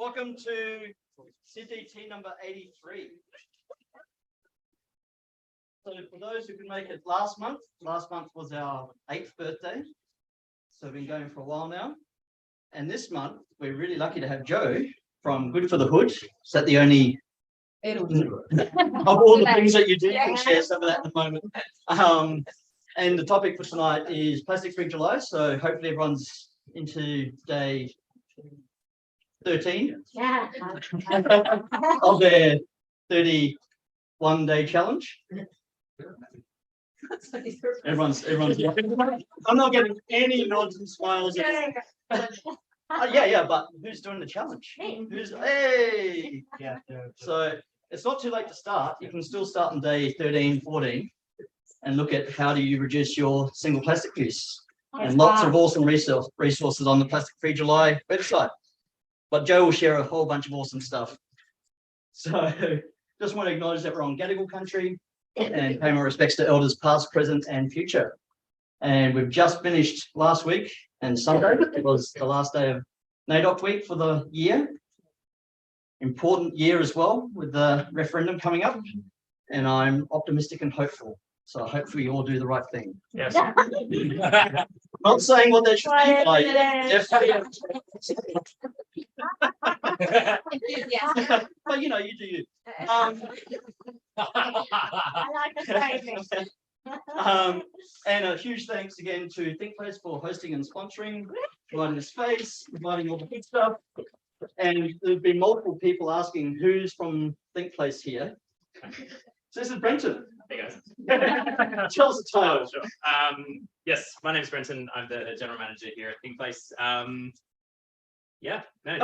Welcome to SydDT number 83. So for those who can make it last month was our 8th birthday. So we've been going for a while now. And this month, we're really lucky to have Jo from Good for the Hood. Is that the only of all the things that you do? You can share some of that at the moment. And the topic for tonight is Plastic Free July. So hopefully everyone's into day 13 of their 31-day challenge. Everyone's I'm not getting any nods and smiles. Yeah, but who's doing the challenge? Hey. So it's not too late to start. You can still start on day 13, 14 and look at how do you reduce your single plastic use. And lots of awesome resources on the Plastic Free July website. But Jo will share a whole bunch of awesome stuff. So just want to acknowledge that we're on Gadigal country and pay my respects to elders past, present and future. And we've just finished last week and Sunday. It was the last day of NAIDOC week for the year. Important year as well with the referendum coming up. And I'm optimistic and hopeful. So hopefully you all do the right thing. Yes. Not saying what they should be like. But you know, you do you. I like the phrasing. And a huge thanks again to ThinkPlace for hosting and sponsoring, providing the space, providing all the good stuff. And there've been multiple people asking who's from ThinkPlace here. So this is Brenton. Hey guys. Tell us the title. Sure. Yes, my name is Brenton. I'm the general manager here at ThinkPlace. Yeah, no,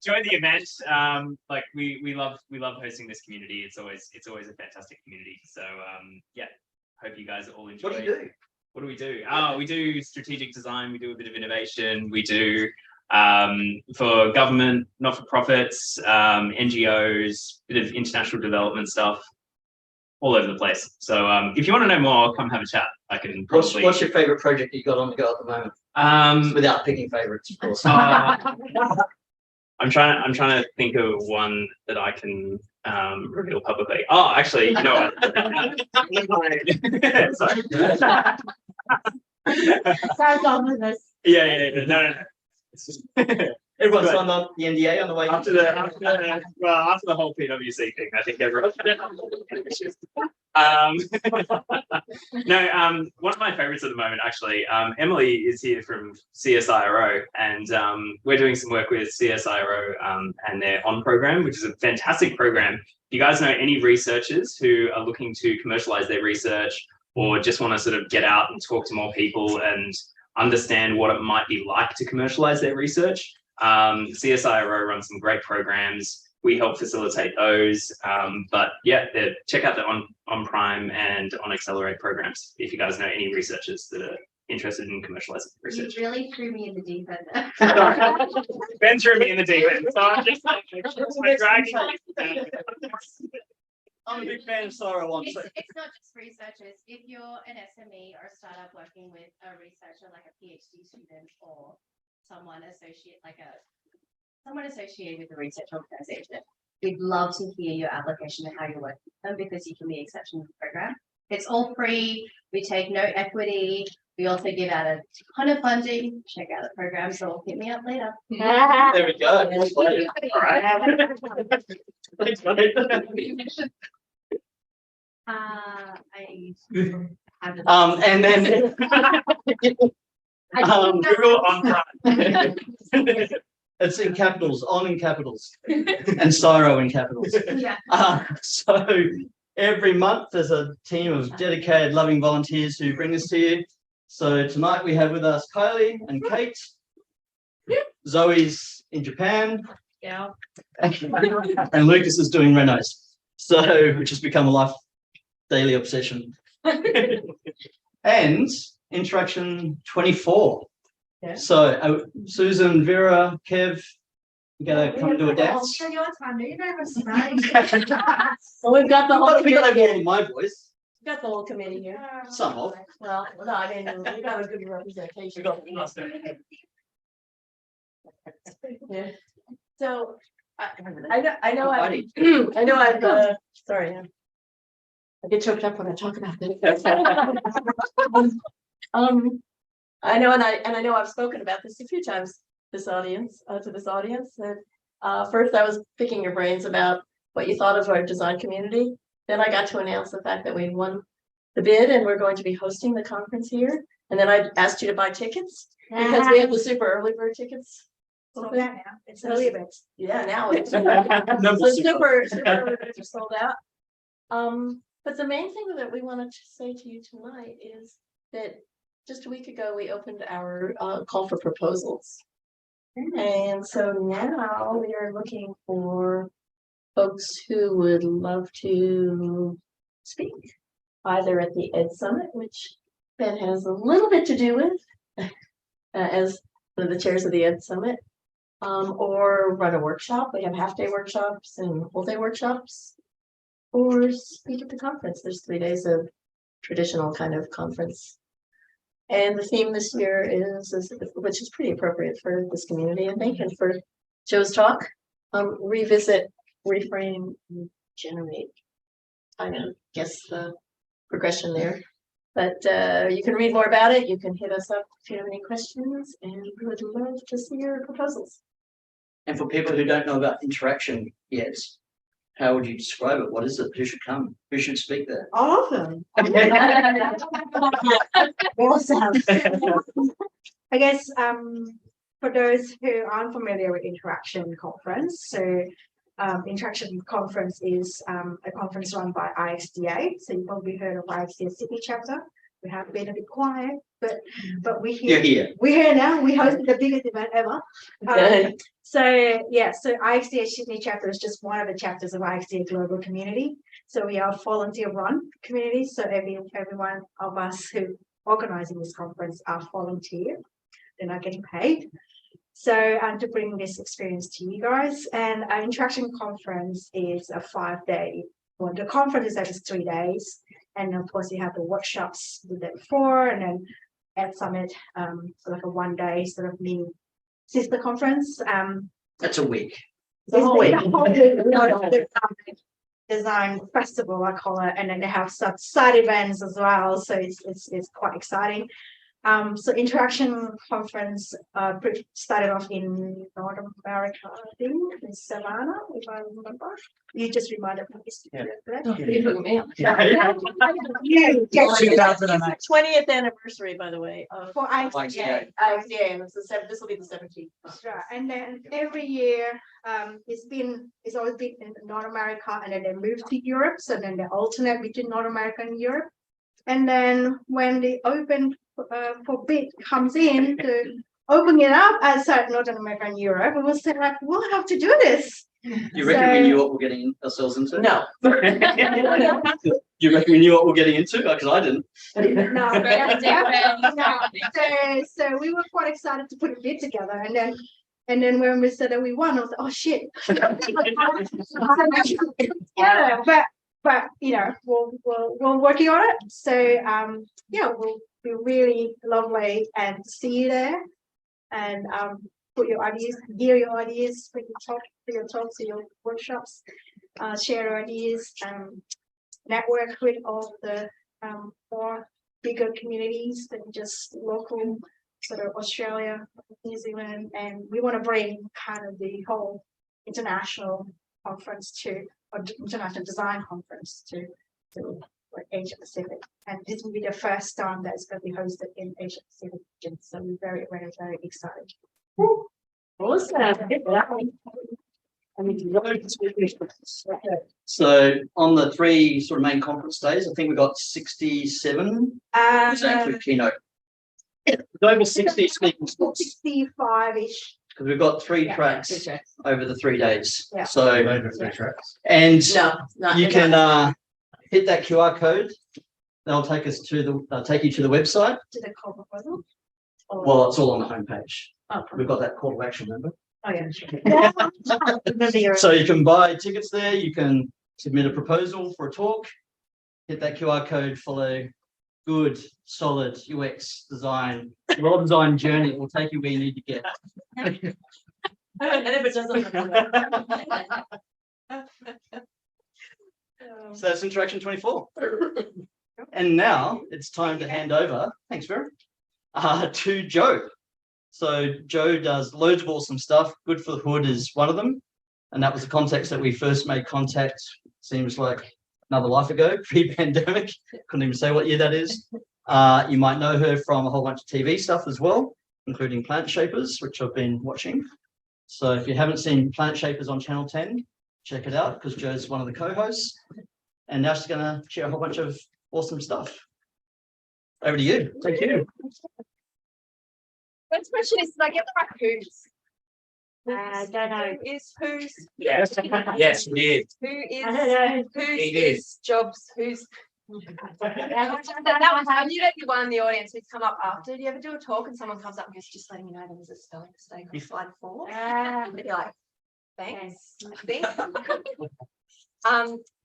join the event. Like we love hosting this community. It's always a fantastic community. So yeah, hope you guys all enjoy. What do you do? What do we do? We do strategic design. We do a bit of innovation. We do for government, not-for-profits, NGOs, bit of international development stuff, all over the place. So if you want to know more, come have a chat. I can probably. What's your favorite project you got on the go at the moment? Without picking favorites, of course. I'm trying to think of one that I can reveal publicly. Oh, actually, you know what? Sorry. Sounds ominous. Yeah. No. Everyone signed on the NDA on the way after the whole PwC thing. I think everyone. No, one of my favorites at the moment, actually. Emily is here from CSIRO, and we're doing some work with CSIRO and their ON program, which is a fantastic program. If you guys know any researchers who are looking to commercialize their research or just want to sort of get out and talk to more people and understand what it might be like to commercialize their research, CSIRO runs some great programs. We help facilitate those. But yeah, check out the on Prime and on Accelerate programs if you guys know any researchers that are interested in commercializing research. You really threw me in the deep end. Ben threw me in the deep end, so I'm just dragging. I'm a big fan of Sarah one. It's not just researchers. If you're an SME or a startup working with a researcher like a PhD student or someone associated with a research organization, we'd love to hear your application and how you're working with them because you can be exceptional to the program. It's all free. We take no equity. We also give out a ton of funding. Check out the program, so hit me up later. There we go. All right. Thanks, buddy. And then Google on Prime. it's in capitals, on in capitals, and Cyro in capitals. Yeah. So every month there's a team of dedicated, loving volunteers who bring this to you. So tonight we have with us Kylie and Kate. Zoe's in Japan. Yeah. And Lucas is doing renos. So which has become a daily obsession. And interaction 24. Yeah. So Susan, Vera, Kev, you gotta come and do a dance. Well, we've got the whole We gotta committee get here. my voice. Got the whole committee here. Some of. Well, no, I mean, we got a good representation. Yeah. So I know I've sorry. I get choked up when I talk about this. I know, and I know I've spoken about this a few times. This audience, to this audience, that first I was picking your brains about what you thought of our design community. Then I got to announce the fact that we won the bid and we're going to be hosting the conference here. And then I asked you to buy tickets because we have the super early bird tickets. Sold out now. It's early birds. Yeah, now it's No so more super early birds are sold out. But the main thing that we wanted to say to you tonight is that just a week ago, we opened our call for proposals. And so now we are looking for folks who would love to speak, either at the Ed Summit, which Ben has a little bit to do with as one of the chairs of the Ed Summit, or run a workshop. We have half-day workshops and whole-day workshops, or speak at the conference. There's 3 days of traditional kind of conference. And the theme this year is which is pretty appropriate for this community, I think, and for Jo's talk, revisit, reframe, generate. I don't guess the progression there. But you can read more about it. You can hit us up if you have any questions, and we would love to see your proposals. And for people who don't know about interaction yet, how would you describe it? What is it? Who should come? Who should speak there? All of them. Awesome. I guess for those who aren't familiar with Interaction Conference, so Interaction Conference is a conference run by IXDA. So you've probably heard of IXDA Sydney chapter. We have been a bit quiet, but we're here. You're here. We're here now. We hosted the biggest event ever. So IXDA Sydney chapter is just one of the chapters of IXDA Global Community. So we are a volunteer-run community. So every one of us who organizing this conference are volunteer. They're not getting paid. So to bring this experience to you guys, and our Interaction Conference is a 5-day. Well, the conference is every 3 days, and of course you have the workshops the day before, and then at Summit, so like a 1-day sort of mini sister conference. That's a week. The whole week. Design festival, I call it, and then they have some side events as well. So it's quite exciting. So Interaction Conference started off in North America, I think, in Savannah, if I remember. You just reminded me. You took me up. Yeah. 20th anniversary, by the way. For IXDA. IXDA, and this will be the 17th. That's right. And then every year, it's always been in North America, and then they moved to Europe. So then they alternate between North America and Europe. And then when the open for bid comes in to open it up outside North America and Europe, it was like, we'll have to do this. You reckon we knew what we're getting ourselves into? No. You reckon we knew what we're getting into? Because I didn't. No. So we were quite excited to put a bid together, and then when we said that we won, I was like, oh shit. Yeah, but you know, we're working on it. So we'll be really lovely and see you there, and put your ideas, hear your ideas, put your talks, your workshops, share your ideas, network with all the more bigger communities than just local, sort of Australia, New Zealand, and we want to bring kind of the whole international conference or international design conference to Asia Pacific, and this will be the first time that it's going to be hosted in Asia Pacific region. So we're very, very, very excited. Awesome. So on the 3 sort of main conference days, I think we got 67. Does that include keynote? Over 60 speaking spots. 65-ish. Because we've got 3 tracks over the 3 days. Yeah. So Over 3 tracks. and No, not you can hit that QR code. They'll take us to take you to the website. To the call proposal. Well, it's all on the homepage. Oh, We've got that call to action, remember? yeah, sure. So you can buy tickets there. You can submit a proposal for a talk. Hit that QR code. Follow good, solid UX design well-designed journey. It will take you where you need to get. And if it doesn't. So that's interaction 24. And now it's time to hand over, thanks Vera, to Jo. So Jo does loads of awesome stuff. Good for the Hood is one of them. And that was the context that we first made contact, seems like another life ago, pre-pandemic. Couldn't even say what year that is. You might know her from a whole bunch of TV stuff as well, including Planet Shapers, which I've been watching. So if you haven't seen Planet Shapers on Channel 10, check it out because Jo's one of the co-hosts. And now she's going to share a whole bunch of awesome stuff. Over to you. Thank you. First question is, did I get the right who's? I don't know. Who is who's? Yes, yes, you did. Who is? I don't know. Who's He did. is jobs? Who's? That was how you don't be one in the audience who's come up after. Do you ever do a talk and someone comes up and goes, just letting you know there was a spelling mistake on slide 4? And you're like, thanks.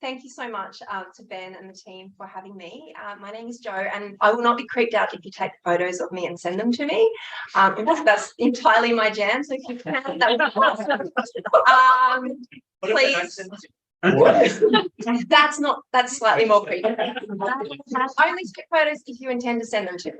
Thank you so much to Ben and the team for having me. My name is Jo, and I will not be creeped out if you take photos of me and send them to me. That's entirely my jam. So if you can, that would be awesome. Please. That's slightly more creepy. Only take photos if you intend to send them to me.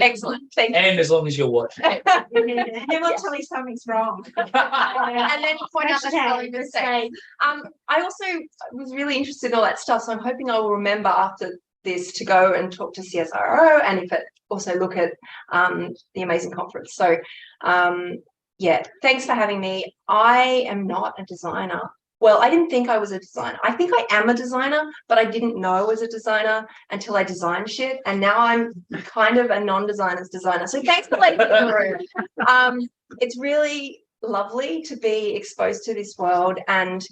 Excellent. Thank you. And as long as you're watching. He will tell you something's wrong. And then point out the spelling mistake. I also was really interested in all that stuff, so I'm hoping I will remember after this to go and talk to CSIRO and if it also look at the amazing conference. So yeah, thanks for having me. I am not a designer. Well, I didn't think I was a designer. I think I am a designer, but I didn't know I was a designer until I designed shit. And now I'm kind of a non-designer's designer. So thanks for letting me through. It's really lovely to be exposed to this world and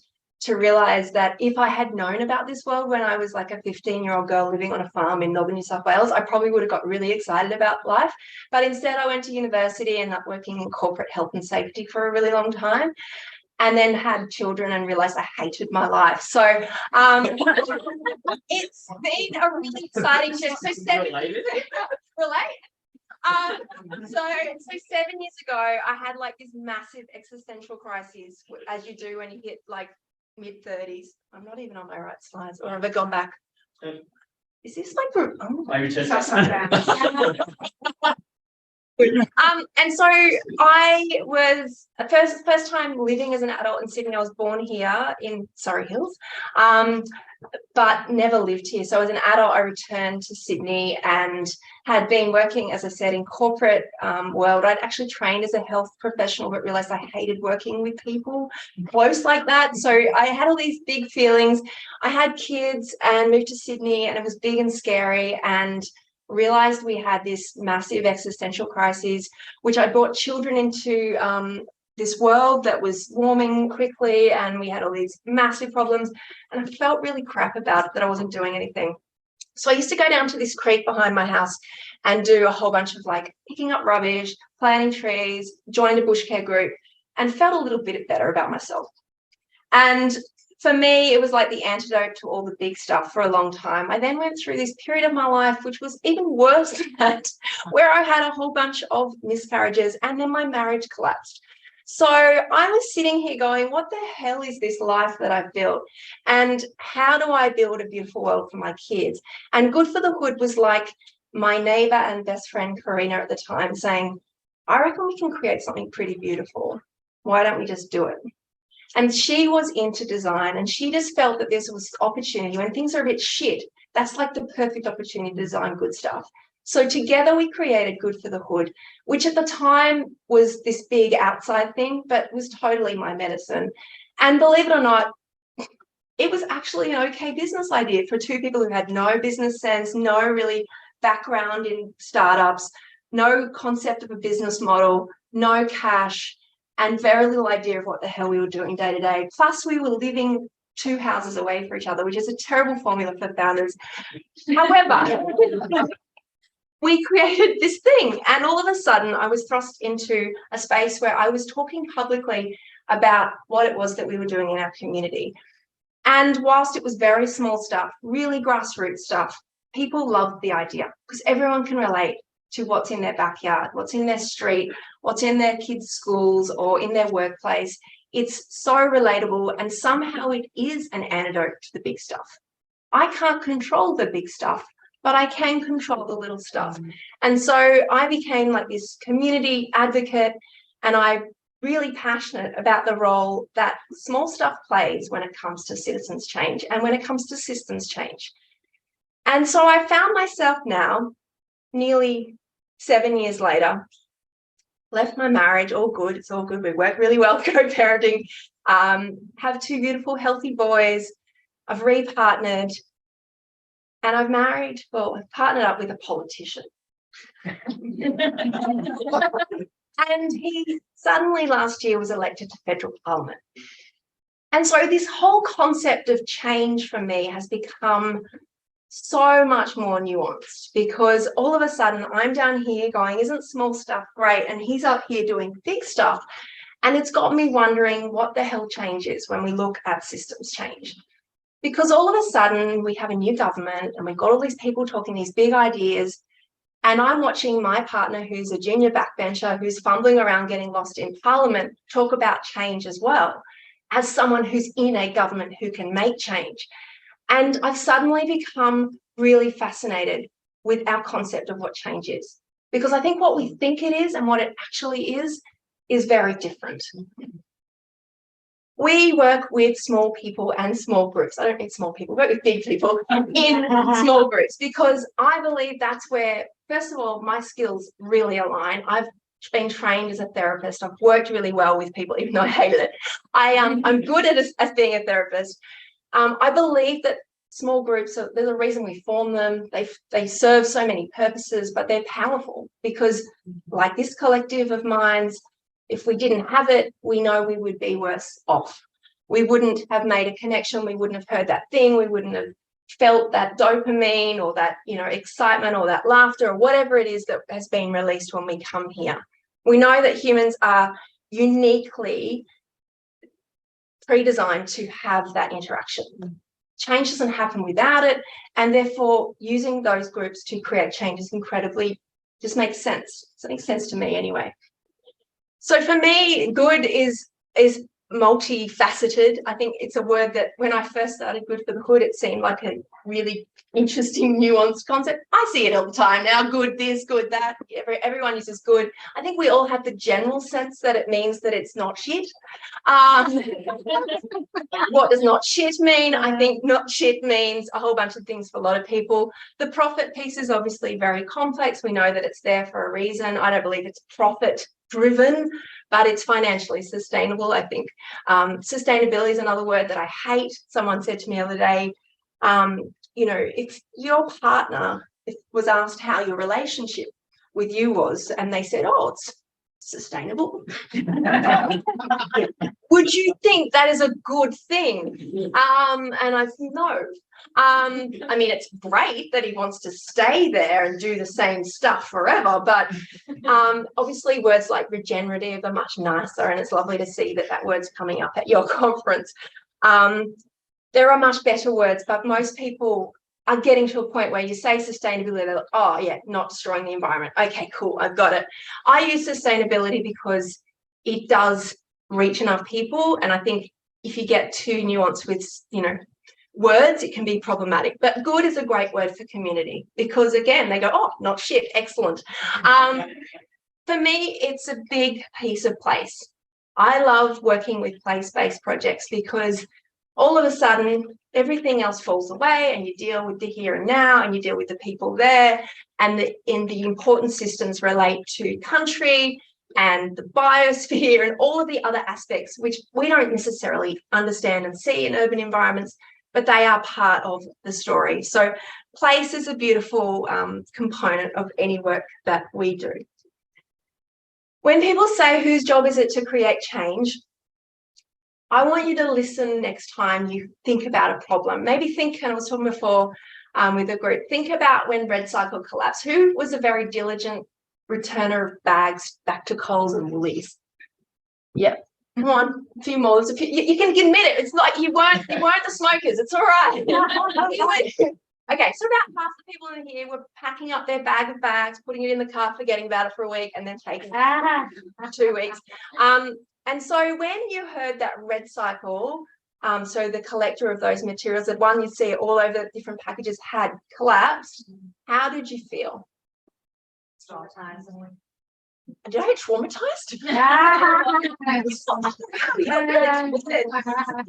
to realize that if I had known about this world when I was like a 15-year-old girl living on a farm in Melbourne, New South Wales, I probably would have got really excited about life. But instead I went to university and ended up working in corporate health and safety for a really long time. And then had children and realized I hated my life. So it's been a really exciting journey. So 7 years so 7 years ago, I had like this massive existential crisis, as you do when you hit like mid-30s. I'm not even on my right slides, or have I gone back? Is this like and so I was first time living as an adult in Sydney. I was born here in Surrey Hills, but never lived here. So as an adult, I returned to Sydney and had been working, as I said, in corporate world. I'd actually trained as a health professional, but realized I hated working with people close like that. So I had all these big feelings. I had kids and moved to Sydney, and it was big and scary, and realized we had this massive existential crisis, which I brought children into this world that was warming quickly, and we had all these massive problems, and I felt really crap about it, that I wasn't doing anything. So I used to go down to this creek behind my house and do a whole bunch of like picking up rubbish, planting trees, joined a bush care group, and felt a little bit better about myself. And for me, it was like the antidote to all the big stuff for a long time. I then went through this period of my life, which was even worse than that, where I had a whole bunch of miscarriages, and then my marriage collapsed. So I was sitting here going, what the hell is this life that I've built? And how do I build a beautiful world for my kids? And Good for the Hood was like my neighbor and best friend, Karina, at the time, saying, I reckon we can create something pretty beautiful. Why don't we just do it? And she was into design, and she just felt that this was opportunity. When things are a bit shit, that's like the perfect opportunity to design good stuff. So together we created Good for the Hood, which at the time was this big outside thing, but was totally my medicine. And believe it or not, it was actually an okay business idea for two people who had no business sense, no really background in startups, no concept of a business model, no cash, and very little idea of what the hell we were doing day to day. Plus, we were living 2 houses away from each other, which is a terrible formula for founders. However, we created this thing, and all of a sudden I was thrust into a space where I was talking publicly about what it was that we were doing in our community. And whilst it was very small stuff, really grassroots stuff, people loved the idea because everyone can relate. to what's in their backyard, what's in their street, what's in their kids' schools or in their workplace. It's so relatable, and somehow it is an antidote to the big stuff. I can't control the big stuff, but I can control the little stuff. And so I became like this community advocate, and I'm really passionate about the role that small stuff plays when it comes to citizens change and when it comes to systems change. And so I found myself now, nearly 7 years later, left my marriage, all good, it's all good, we work really well co-parenting, have 2 beautiful, healthy boys, I've repartnered, and I've partnered up with a politician. And he suddenly last year was elected to federal parliament. And so this whole concept of change for me has become so much more nuanced, because all of a sudden I'm down here going, isn't small stuff great? And he's up here doing big stuff. And it's got me wondering what the hell change is when we look at systems change. Because all of a sudden we have a new government and we've got all these people talking these big ideas. And I'm watching my partner, who's a junior backbencher, who's fumbling around getting lost in parliament, talk about change as well, as someone who's in a government who can make change. And I've suddenly become really fascinated with our concept of what change is. Because I think what we think it is and what it actually is very different. We work with small people and small groups. I don't mean small people, we work with big people in small groups, because I believe that's where, first of all, my skills really align. I've been trained as a therapist. I've worked really well with people, even though I hated it. I'm good at as being a therapist. I believe that small groups, there's a reason we form them. They serve so many purposes, but they're powerful because, like this collective of minds, if we didn't have it, we know we would be worse off. We wouldn't have made a connection. We wouldn't have heard that thing. We wouldn't have felt that dopamine or that, excitement or that laughter or whatever it is that has been released when we come here. We know that humans are uniquely pre-designed to have that interaction. Change doesn't happen without it, and therefore using those groups to create change is incredibly, just makes sense. It makes sense to me anyway. So for me, good is multifaceted. I think it's a word that when I first started Good for the Hood, it seemed like a really interesting, nuanced concept. I see it all the time now, good this, good that. Everyone uses good. I think we all have the general sense that it means that it's not shit. What does not shit mean? I think not shit means a whole bunch of things for a lot of people. The profit piece is obviously very complex. We know that it's there for a reason. I don't believe it's profit driven, but it's financially sustainable, I think. Sustainability is another word that I hate. Someone said to me the other day, if your partner was asked how your relationship with you was, and they said, oh, it's sustainable. Would you think that is a good thing? And I said, no. I mean, it's great that he wants to stay there and do the same stuff forever, but obviously words like regenerative are much nicer, and it's lovely to see that word's coming up at your conference. There are much better words, but most people are getting to a point where you say sustainability, they're like, oh yeah, not destroying the environment. Okay, cool, I've got it. I use sustainability because it does reach enough people, and I think if you get too nuanced with, words, it can be problematic. But good is a great word for community because, again, they go, oh, not shit, excellent. For me, it's a big piece of place. I love working with place-based projects because all of a sudden, everything else falls away and you deal with the here and now and you deal with the people there, and the important systems relate to country and the biosphere and all of the other aspects which we don't necessarily understand and see in urban environments, but they are part of the story. So place is a beautiful component of any work that we do. When people say, whose job is it to create change? I want you to listen next time you think about a problem. Maybe think, and I was talking before with a group, think about when Red Cycle collapsed. Who was a very diligent returner of bags back to Coles and Woolies? Yep. Come on, a few more. There's a few, you can admit it. It's like you weren't the smokers. It's all right. Okay, so about half the people in here were packing up their bag of bags, putting it in the car, forgetting about it for a week, and then taking it 2 weeks. And so when you heard that red cycle, so the collector of those materials, the one you see all over different packages had collapsed, how did you feel? Traumatized. Did I get traumatized?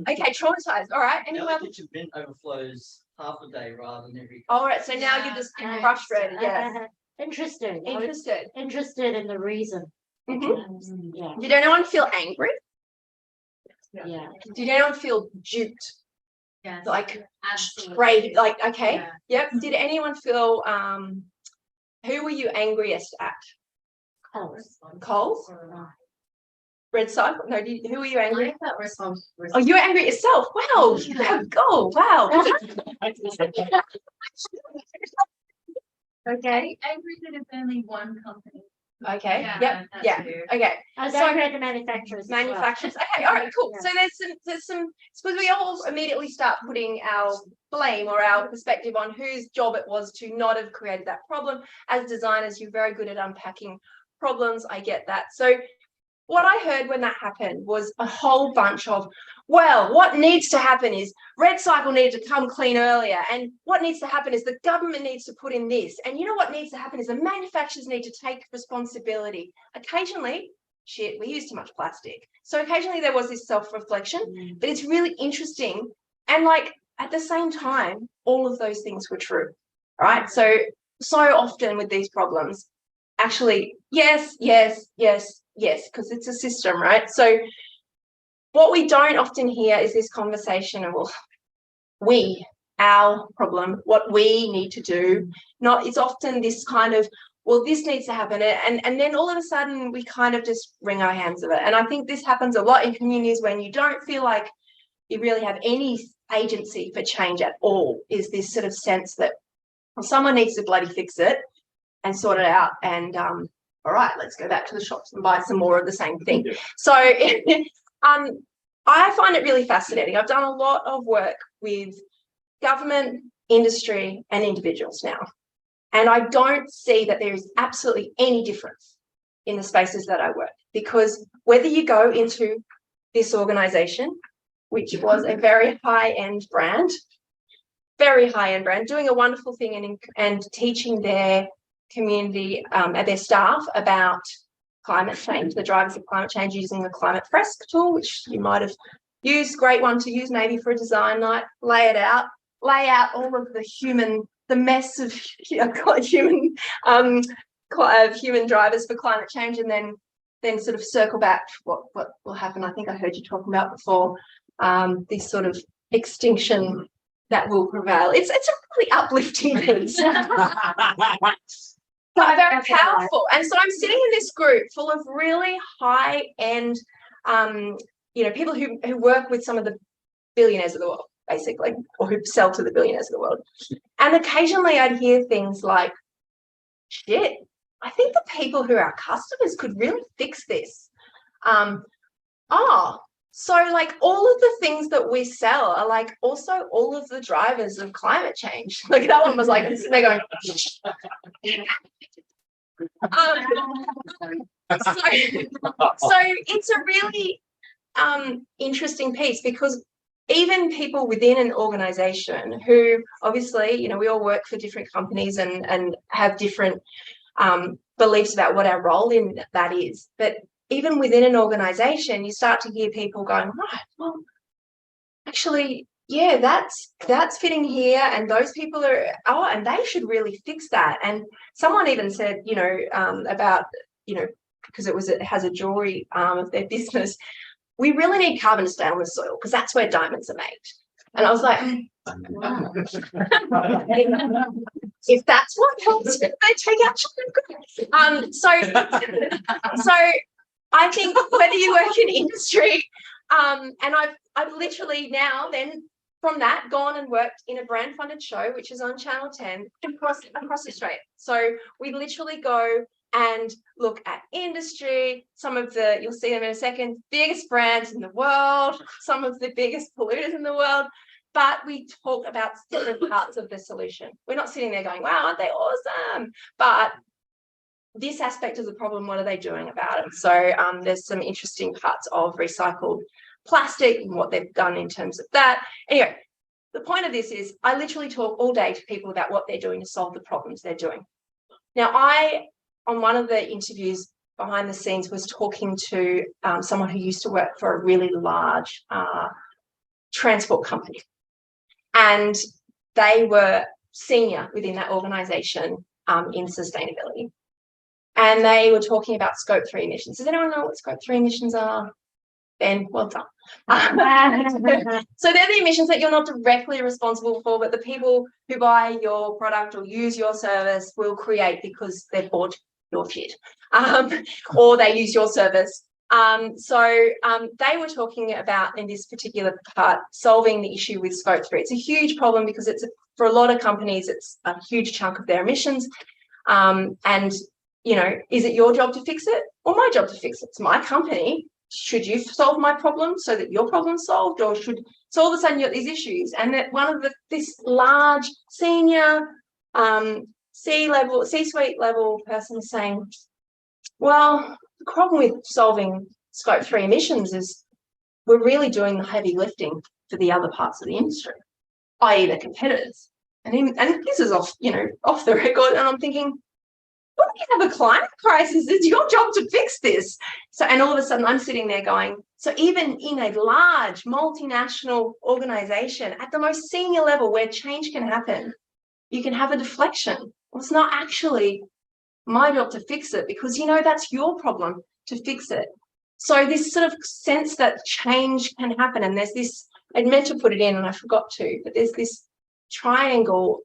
Okay, traumatized. All right. The Anyone? kitchen bin overflows half a day rather than every. All right. So now you're just frustrated. Yes. Interesting. I was Interested. interested in the reason. Mhm. Yeah, Did anyone feel angry? yeah. Did anyone feel duped? Yes. Like Absolutely. great. Like okay. Yeah. Yep. Did anyone feel who were you angriest at? Coles? Red Cycle? No, who were you angry at? I felt responsible. Oh, you were angry at yourself. Wow. Oh, wow. Okay. Angry that it's only one company. Okay. Yeah, Yep. that's Yeah. weird. Okay. I was So- angry at the manufacturers. as well. Manufacturers. Okay. All right. Cool. Yeah. So there's some. Suppose we all immediately start putting our blame or our perspective on whose job it was to not have created that problem. As designers, you're very good at unpacking problems. I get that. So what I heard when that happened was a whole bunch of, well, what needs to happen is Red Cycle needs to come clean earlier. And what needs to happen is the government needs to put in this. And you know what needs to happen is the manufacturers need to take responsibility. Occasionally, shit, we use too much plastic. So occasionally there was this self-reflection, but it's really interesting. And like at the same time, all of those things were true, right? So often with these problems, actually, yes, because it's a system, right? So what we don't often hear is this conversation of, well, our problem, what we need to do. Not, it's often this kind of, well, this needs to happen. And then all of a sudden we kind of just wring our hands of it. And I think this happens a lot in communities when you don't feel like you really have any agency for change at all, is this sort of sense that someone needs to bloody fix it and sort it out. And all right, let's go back to the shops and buy some more of the same thing. Yeah. So I find it really fascinating. I've done a lot of work with government, industry, and individuals now. And I don't see that there is absolutely any difference in the spaces that I work, because whether you go into this organization, which was a very high-end brand, doing a wonderful thing and teaching their community and their staff about climate change, the drivers of climate change, using the Climate Fresk tool, which you might have used, great one to use maybe for a design night, lay out all of the mess of human drivers for climate change, and then sort of circle back to what will happen. I think I heard you talking about before, this sort of extinction that will prevail. It's a really uplifting piece. But very powerful. And so I'm sitting in this group full of really high-end, people who work with some of the billionaires of the world, basically, or who sell to the billionaires of the world. And occasionally I'd hear things like, shit, I think the people who are our customers could really fix this. So like all of the things that we sell are like also all of the drivers of climate change. Like that one was like, they're going. So it's a really interesting piece, because even people within an organization who obviously, we all work for different companies and have different beliefs about what our role in that is. But even within an organization, you start to hear people going, right, well, actually, yeah, that's fitting here, and those people are, and they should really fix that. And someone even said, about, because it has a jewelry arm of their business, we really need carbon to stay on the soil because that's where diamonds are made. And I was like, wow. If that's what helps, they take action. So I think whether you work in industry, and I've literally now then from that gone and worked in a brand funded show, which is on Channel 10 across Australia. So we literally go and look at industry, some of the, you'll see them in a second, biggest brands in the world, some of the biggest polluters in the world. but we talk about different parts of the solution. We're not sitting there going, wow, aren't they awesome? But this aspect of the problem, what are they doing about it? So there's some interesting parts of recycled plastic and what they've done in terms of that. Anyway, the point of this is I literally talk all day to people about what they're doing to solve the problems they're doing. Now, on one of the interviews behind the scenes, was talking to someone who used to work for a really large transport company. And they were senior within that organisation in sustainability. And they were talking about scope 3 emissions. Does anyone know what scope 3 emissions are? Ben, well done. So they're the emissions that you're not directly responsible for, but the people who buy your product or use your service will create because they've bought your shit, or they use your service. So they were talking about, in this particular part, solving the issue with scope 3. It's a huge problem because for a lot of companies, it's a huge chunk of their emissions. And, you know, is it your job to fix it or my job to fix it? It's my company. Should you solve my problem so that your problem's solved, or so all of a sudden you got these issues? And that one of this large senior C-suite level person is saying, well, the problem with solving scope 3 emissions is we're really doing the heavy lifting for the other parts of the industry, i.e. the competitors. And this is off the record, and I'm thinking, well, you have a climate crisis. It's your job to fix this. So, and all of a sudden I'm sitting there going, so even in a large multinational organization at the most senior level where change can happen, you can have a deflection. Well, it's not actually my job to fix it because, you know, that's your problem to fix it. So this sort of sense that change can happen, and there's this, I meant to put it in and I forgot to, but there's this triangle,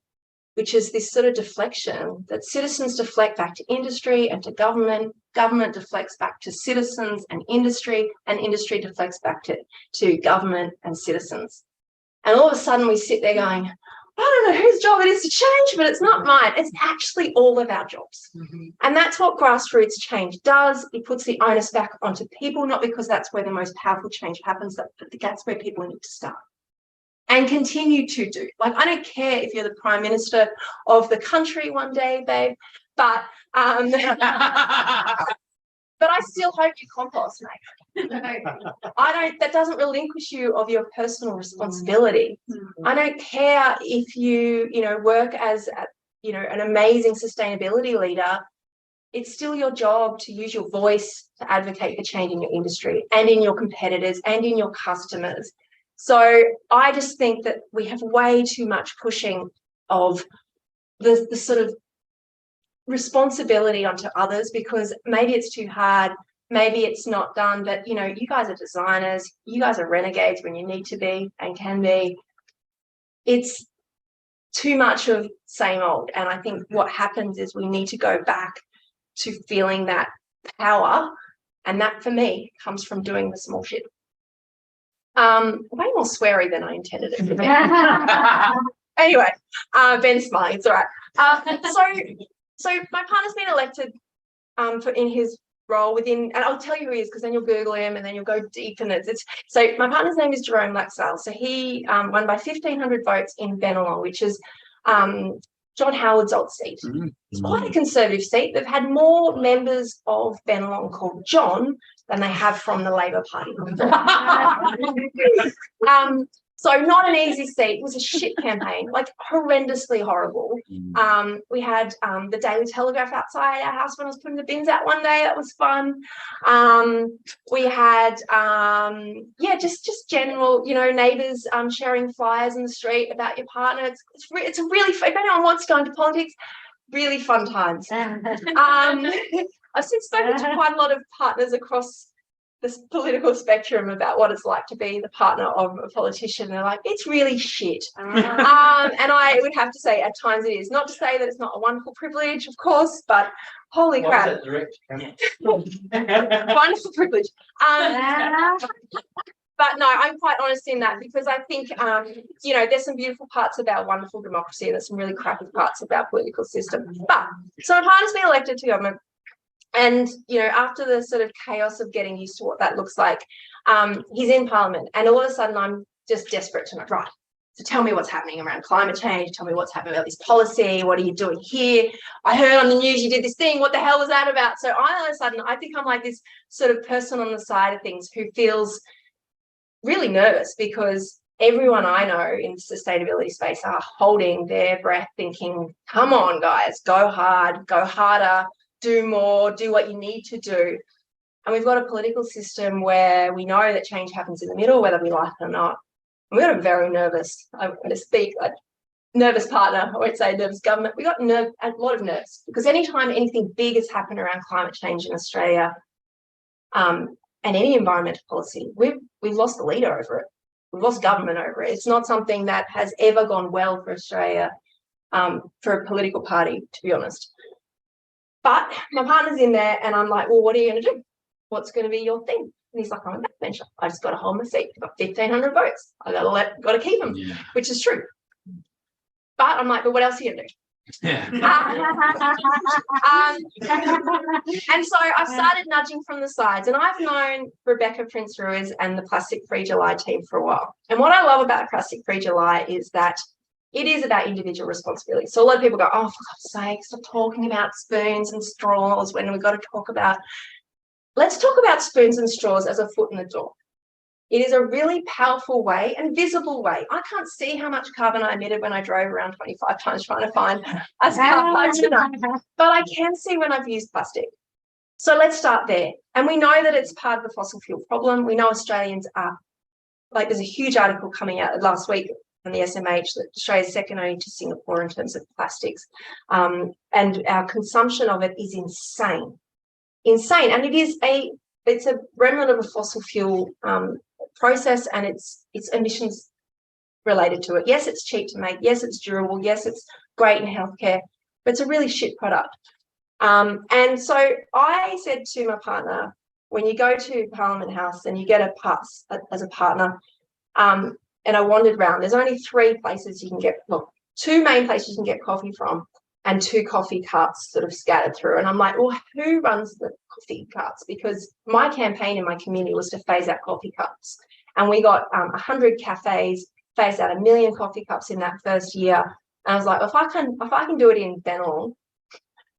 which is this sort of deflection that citizens deflect back to industry and to government, government deflects back to citizens and industry deflects back to government and citizens. And all of a sudden we sit there going, I don't know whose job it is to change, but it's not mine. It's actually all of our jobs. And that's what grassroots change does. It puts the onus back onto people, not because that's where the most powerful change happens, but that's where people need to start. And continue to do. Like, I don't care if you're the Prime Minister of the country one day, babe, but but I still hope you compost, mate. That doesn't relinquish you of your personal responsibility. I don't care if you work as an amazing sustainability leader. It's still your job to use your voice to advocate for change in your industry and in your competitors and in your customers. So I just think that we have way too much pushing of the sort of responsibility onto others because maybe it's too hard, maybe it's not done, but you guys are designers, you guys are renegades when you need to be and can be. It's too much of same old, and I think what happens is we need to go back to feeling that power, and that for me comes from doing the small shit. Way more sweary than I intended it to be. Anyway, Ben's smiling, it's all right. So my partner's been elected in his role within, and I'll tell you who he is because then you'll Google him and then you'll go deep in it. So my partner's name is Jerome Laxale. So he won by 1,500 votes in Bennelong, which is John Howard's old seat. It's quite a conservative seat. They've had more members of Bennelong called John than they have from the Labor Party. So not an easy seat. It was a shit campaign, like horrendously horrible. We had the Daily Telegraph outside our house when I was putting the bins out one day. That was fun. We had, just general, neighbours sharing flyers in the street about your partner. It's a really, if anyone wants to go into politics, really fun times. I've since spoken to quite a lot of partners across this political spectrum about what it's like to be the partner of a politician. They're like, it's really shit. And I would have to say at times it is. Not to say that it's not a wonderful privilege, of course, but holy crap. Wonderful privilege. But no, I'm quite honest in that because I think, there's some beautiful parts of our wonderful democracy and there's some really crappy parts of our political system. But so my partner's been elected to government. And, after the sort of chaos of getting used to what that looks like, he's in Parliament and all of a sudden I'm just desperate to know, right, So tell me what's happening around climate change. Tell me what's happening about this policy. What are you doing here? I heard on the news you did this thing. What the hell was that about? So all of a sudden, I become like this sort of person on the side of things who feels really nervous because everyone I know in the sustainability space are holding their breath thinking, come on, guys, go hard, go harder, do more, do what you need to do. And we've got a political system where we know that change happens in the middle, whether we like it or not. And we've got a very nervous, I'm going to speak, a nervous partner, I won't say nervous government. We got a lot of nerves because anytime anything big has happened around climate change in Australia and any environmental policy, we've lost the leader over it. We've lost government over it. It's not something that has ever gone well for Australia, for a political party, to be honest. But my partner's in there and I'm like, well, what are you going to do? What's going to be your thing? And he's like, I'm a backbencher. I just got to hold my seat. I've got 1,500 votes. I got to keep them, which is true. But I'm like, but what else are you going to do? And so I've started nudging from the sides, and I've known Rebecca Prince-Ruiz and the Plastic Free July team for a while. And what I love about Plastic Free July is that it is about individual responsibility. So a lot of people go, oh, for God's sake, stop talking about spoons and straws when we've got to talk about. Let's talk about spoons and straws as a foot in the door. It is a really powerful way and visible way. I can't see how much carbon I emitted when I drove around 25 times trying to find a car park tonight, but I can see when I've used plastic. So let's start there. And we know that it's part of the fossil fuel problem. We know Australians are, like there's a huge article coming out last week from the SMH that Australia's second only to Singapore in terms of plastics. And our consumption of it is insane. Insane. And it's a remnant of a fossil fuel process, and it's emissions related to it. Yes, it's cheap to make. Yes, it's durable. Yes, it's great in healthcare, but it's a really shit product. And so I said to my partner, when you go to Parliament House and you get a pass as a partner, and I wandered around, there's only 3 places you can get, well, 2 main places you can get coffee from, and 2 coffee carts sort of scattered through. And I'm like, well, who runs the coffee carts? Because my campaign in my community was to phase out coffee cups. And we got 100 cafes, phased out 1 million coffee cups in that first year. And I was like, if I can do it in Benall,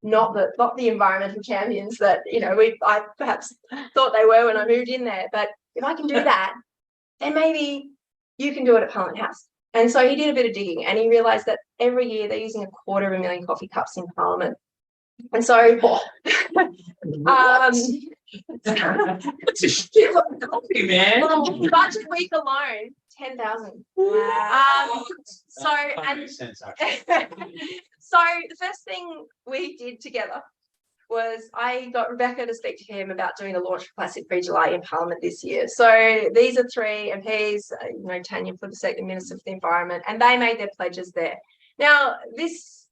not the environmental champions that, you know, I perhaps thought they were when I moved in there, but if I can do that, then maybe you can do it at Parliament House. And so he did a bit of digging and he realised that every year they're using 250,000 coffee cups in Parliament. And so coffee, man. budget week alone, 10,000. Wow. So the first thing we did together was I got Rebecca to speak to him about doing the launch of Plastic Free July in Parliament this year. So these are 3 MPs, you know, Tanya Plibersek, the Minister for the Environment, and they made their pledges there. Now, this,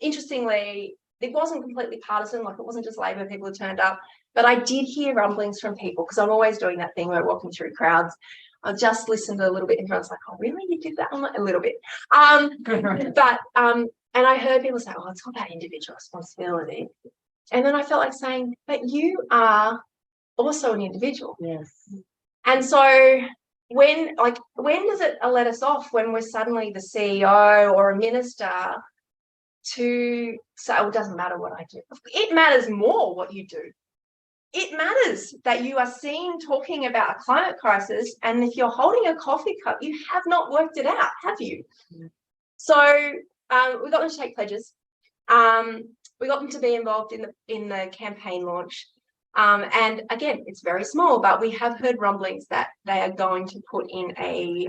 interestingly, it wasn't completely partisan, like it wasn't just Labor people who turned up, but I did hear rumblings from people, because I'm always doing that thing where I'm walking through crowds. I just listened a little bit and I was like, oh, really? You did that? I'm like, a little bit. And I heard people say, oh, it's all about individual responsibility. And then I felt like saying, but you are also an individual. Yes. And so when does it let us off when we're suddenly the CEO or a minister to say, oh, it doesn't matter what I do? It matters more what you do. It matters that you are seen talking about a climate crisis, and if you're holding a coffee cup, you have not worked it out, have you? Mm. So we got them to take pledges. We got them to be involved in the campaign launch. And again, it's very small, but we have heard rumblings that they are going to put in a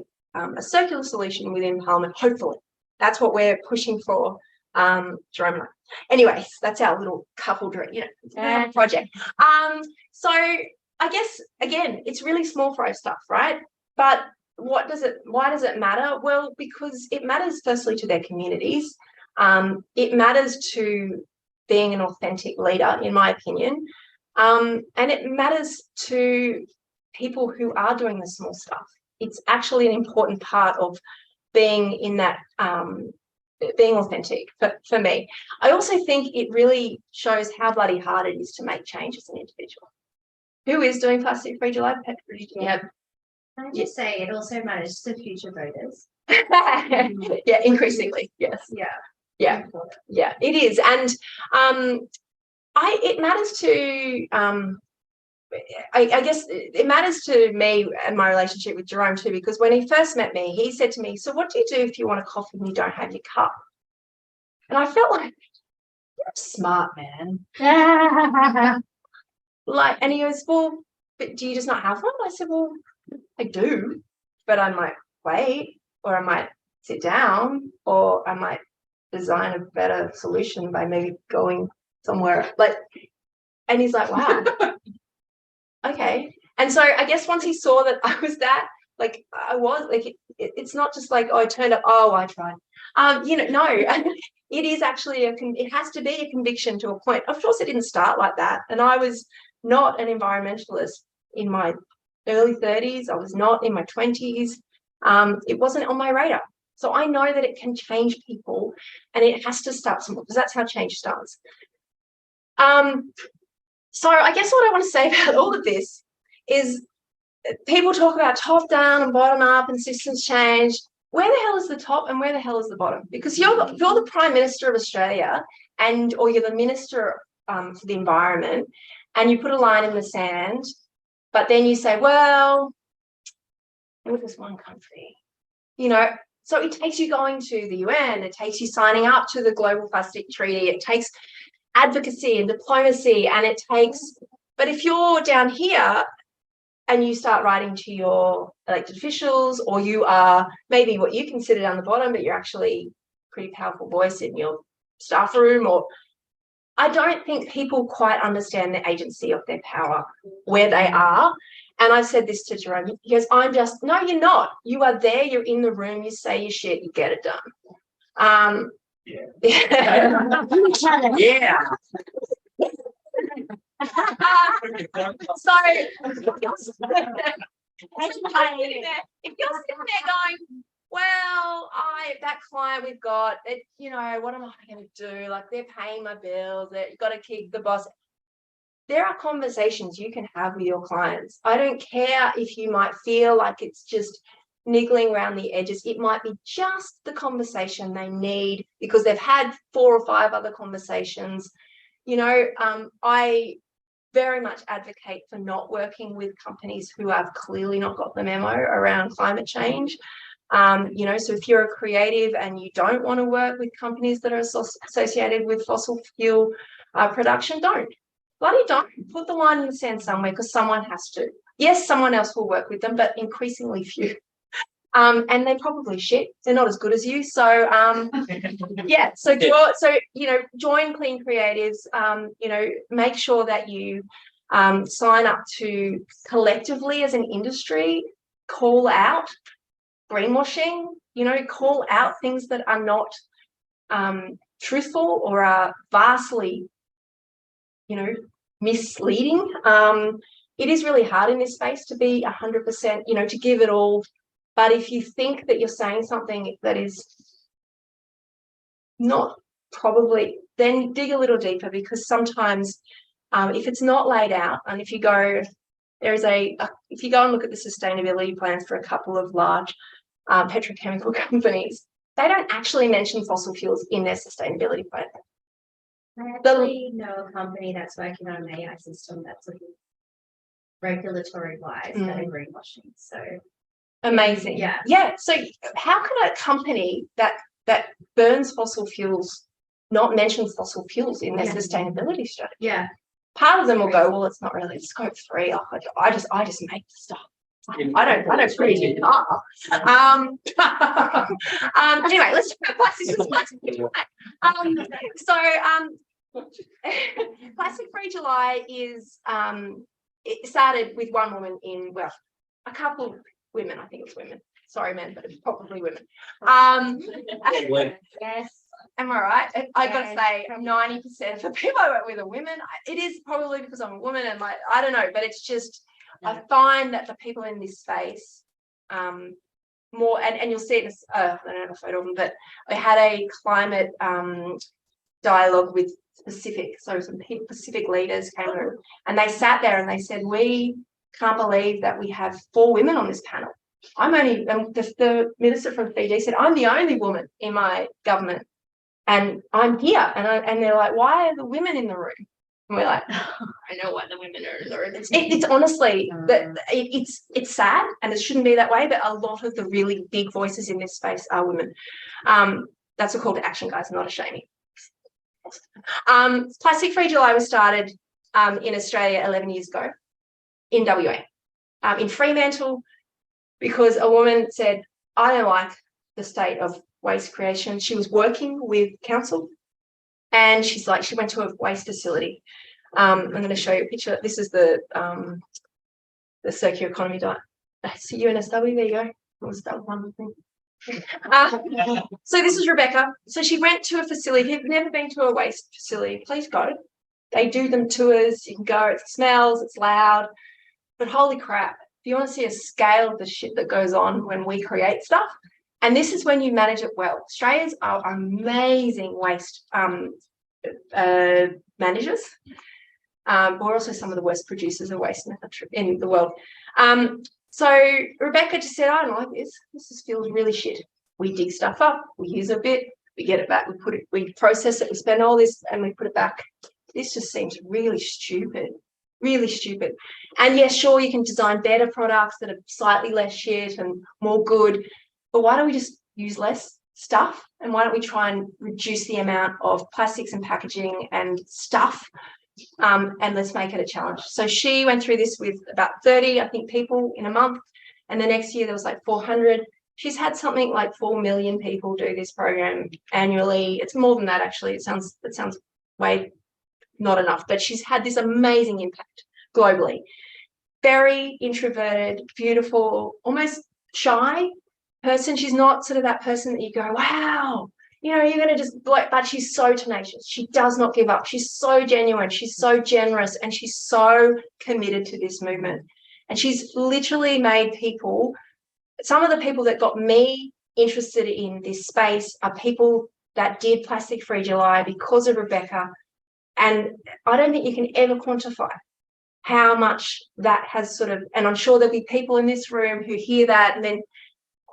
circular solution within Parliament, hopefully. That's what we're pushing for. Jerome. Anyways, that's our little couple dream, you know, project. So I guess, again, it's really small fry stuff, right? But why does it matter? Well, because it matters firstly to their communities. It matters to being an authentic leader, in my opinion. And it matters to people who are doing the small stuff. It's actually an important part of being in that, being authentic for me. I also think it really shows how bloody hard it is to make change as an individual. Who is doing Plastic Free July? Yeah. Can I just say it also matters to future voters? Yeah, increasingly, yes. Yeah. Yeah. Yeah, it is. And it matters to I guess it matters to me and my relationship with Jerome too, because when he first met me, he said to me, so what do you do if you want a coffee and you don't have your cup? And I felt like, you're a smart man. Like, and he goes, well, but do you just not have one? I said, well, I do, but I might wait, or I might sit down, or I might design a better solution by maybe going somewhere. Like, and he's like, wow. Okay. And so I guess once he saw that I was that, like I was, like it's not just like, oh, I turned up, oh, I tried. No, it is actually it has to be a conviction to a point. Of course, it didn't start like that. And I was not an environmentalist in my early 30s. I was not in my 20s. It wasn't on my radar. So I know that it can change people, and it has to start somewhere, because that's how change starts. So I guess what I want to say about all of this is people talk about top down and bottom up and systems change. Where the hell is the top and where the hell is the bottom? Because you're the Prime Minister of Australia, or you're the Minister for the Environment, and you put a line in the sand, but then you say, well, we're just one country, So it takes you going to the UN, it takes you signing up to the Global Plastic Treaty, it takes advocacy and diplomacy, and it takes, but if you're down here and you start writing to your elected officials, or you are maybe what you consider down the bottom, but you're actually a pretty powerful voice in your staff room, or I don't think people quite understand the agency of their power, where they are. And I said this to Jerome, he goes, no, you're not. You are there, you're in the room, you say your shit, you get it done. Yeah. Yeah. So if you're sitting there going, well, that client we've got, what am I going to do? Like, they're paying my bills, they've got to keep the boss. There are conversations you can have with your clients. I don't care if you might feel like it's just niggling around the edges. It might be just the conversation they need because they've had 4 or 5 other conversations. I very much advocate for not working with companies who have clearly not got the memo around climate change. So if you're a creative and you don't want to work with companies that are associated with fossil fuel production, don't. Bloody don't. Put the line in the sand somewhere, because someone has to. Yes, someone else will work with them, but increasingly few. And they probably shit. They're not as good as you. So yeah. So join Clean Creatives. Make sure that you sign up to collectively as an industry, call out greenwashing. Call out things that are not truthful or are vastly, misleading. It is really hard in this space to be 100%, to give it all. But if you think that you're saying something that is not probably, then dig a little deeper, because sometimes if it's not laid out, and if you go, if you go and look at the sustainability plans for a couple of large petrochemical companies, they don't actually mention fossil fuels in their sustainability plan. I actually know a company that's working on an AI system that's looking regulatory wise that are greenwashing. So amazing. Yeah. So how can a company that burns fossil fuels not mention fossil fuels in their sustainability strategy? Yeah. Part of them will go, well, it's not really scope 3. I just make the stuff. I don't create a car. Anyway, let's talk about plastic. Plastic Free July is it started with one woman a couple of women. I think it was women. Sorry, men, but it's probably women. Yes. Am I right? I got to say, 90% of the people I work with are women. It is probably because I'm a woman, and I don't know, but it's just, I find that the people in this space more, and you'll see it. I don't have a photo of them, but I had a climate dialogue with some Pacific leaders came through, and they sat there and they said, we can't believe that we have 4 women on this panel. I'm only, the minister from Fiji said, I'm the only woman in my government and I'm here. And they're like, why are the women in the room? And we're like, I know why the women are in the room. It's honestly, it's sad and it shouldn't be that way, but a lot of the really big voices in this space are women. That's a call to action, guys, not a shaming. Plastic Free July was started in Australia 11 years ago in WA, in Fremantle, because a woman said, I don't like the state of waste creation. She was working with council and she's like, she went to a waste facility. I'm going to show you a picture. This is the circular economy diet. That's UNSW, there you go. What was that one thing? So this is Rebecca. So she went to a facility. If you've never been to a waste facility, please go. They do them tours. You can go. It smells. It's loud. But holy crap, if you want to see a scale of the shit that goes on when we create stuff, and this is when you manage it well. Australians are amazing waste managers. We're also some of the worst producers of waste in the world. So Rebecca just said, I don't like this. This just feels really shit. We dig stuff up, we use a bit, we get it back, we process it, we spend all this and we put it back. This just seems really stupid, really stupid. And yes, sure, you can design better products that are slightly less shit and more good, but why don't we just use less stuff? And why don't we try and reduce the amount of plastics and packaging and stuff? And let's make it a challenge. So she went through this with about 30, I think, people in a month. And the next year there was like 400. She's had something like 4 million people do this program annually. It's more than that, actually. It sounds way not enough, but she's had this amazing impact globally. Very introverted, beautiful, almost shy person. She's not sort of that person that you go, wow, you know, you're going to just blow, but she's so tenacious. She does not give up. She's so genuine. She's so generous and she's so committed to this movement. And she's literally made people, some of the people that got me interested in this space are people that did Plastic Free July because of Rebecca. And I don't think you can ever quantify how much that has sort of, and I'm sure there'll be people in this room who hear that and then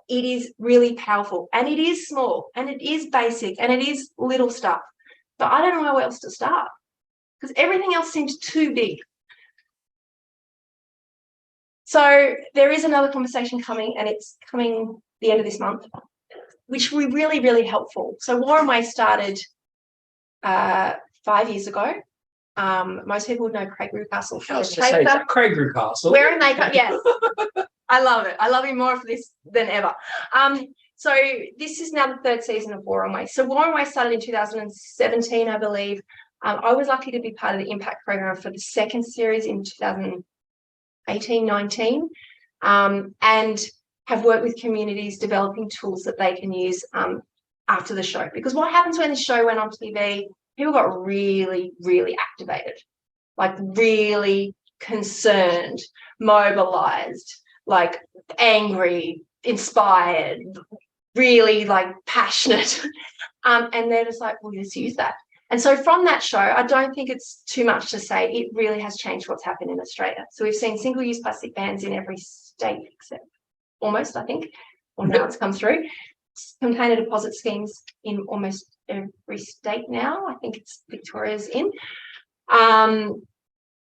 it is really powerful and it is small and it is basic and it is little stuff. But I don't know where else to start because everything else seems too big. So there is another conversation coming and it's coming the end of this month, which will be really, really helpful. So Warren Way started 5 years ago. Most people would know Craig Rucastle. I was going to say, Craig Rucastle. Wearing makeup, yes. I love it. I love him more for this than ever. So this is now the 3rd season of Warren Way. So Warren Way started in 2017, I believe. I was lucky to be part of the impact program for the 2nd series in 2018-19, and have worked with communities developing tools that they can use after the show. Because what happens when the show went on TV, people got really, really activated, like really concerned, mobilized, like angry, inspired, really like passionate. And they're just like, well, let's use that. And so from that show, I don't think it's too much to say it really has changed what's happened in Australia. So we've seen single-use plastic bans in every state except almost, I think, or now it's come through. Container deposit schemes in almost every state now. I think it's Victoria's in.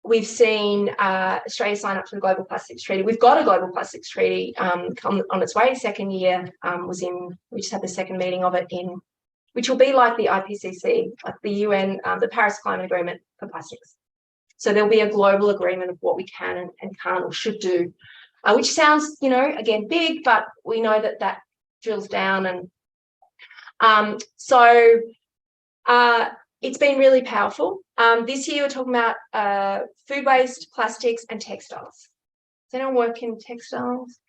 We've seen Australia sign up to the Global Plastics Treaty. We've got a Global Plastics Treaty come on its way. 2nd year we just had the 2nd meeting of it in, which will be like the IPCC, like the UN, the Paris Climate Agreement for plastics. So there'll be a global agreement of what we can and can't or should do, which sounds, you know, again, big, but we know that that drills down. And it's been really powerful. This year we're talking about food waste, plastics and textiles. Does anyone work in textiles?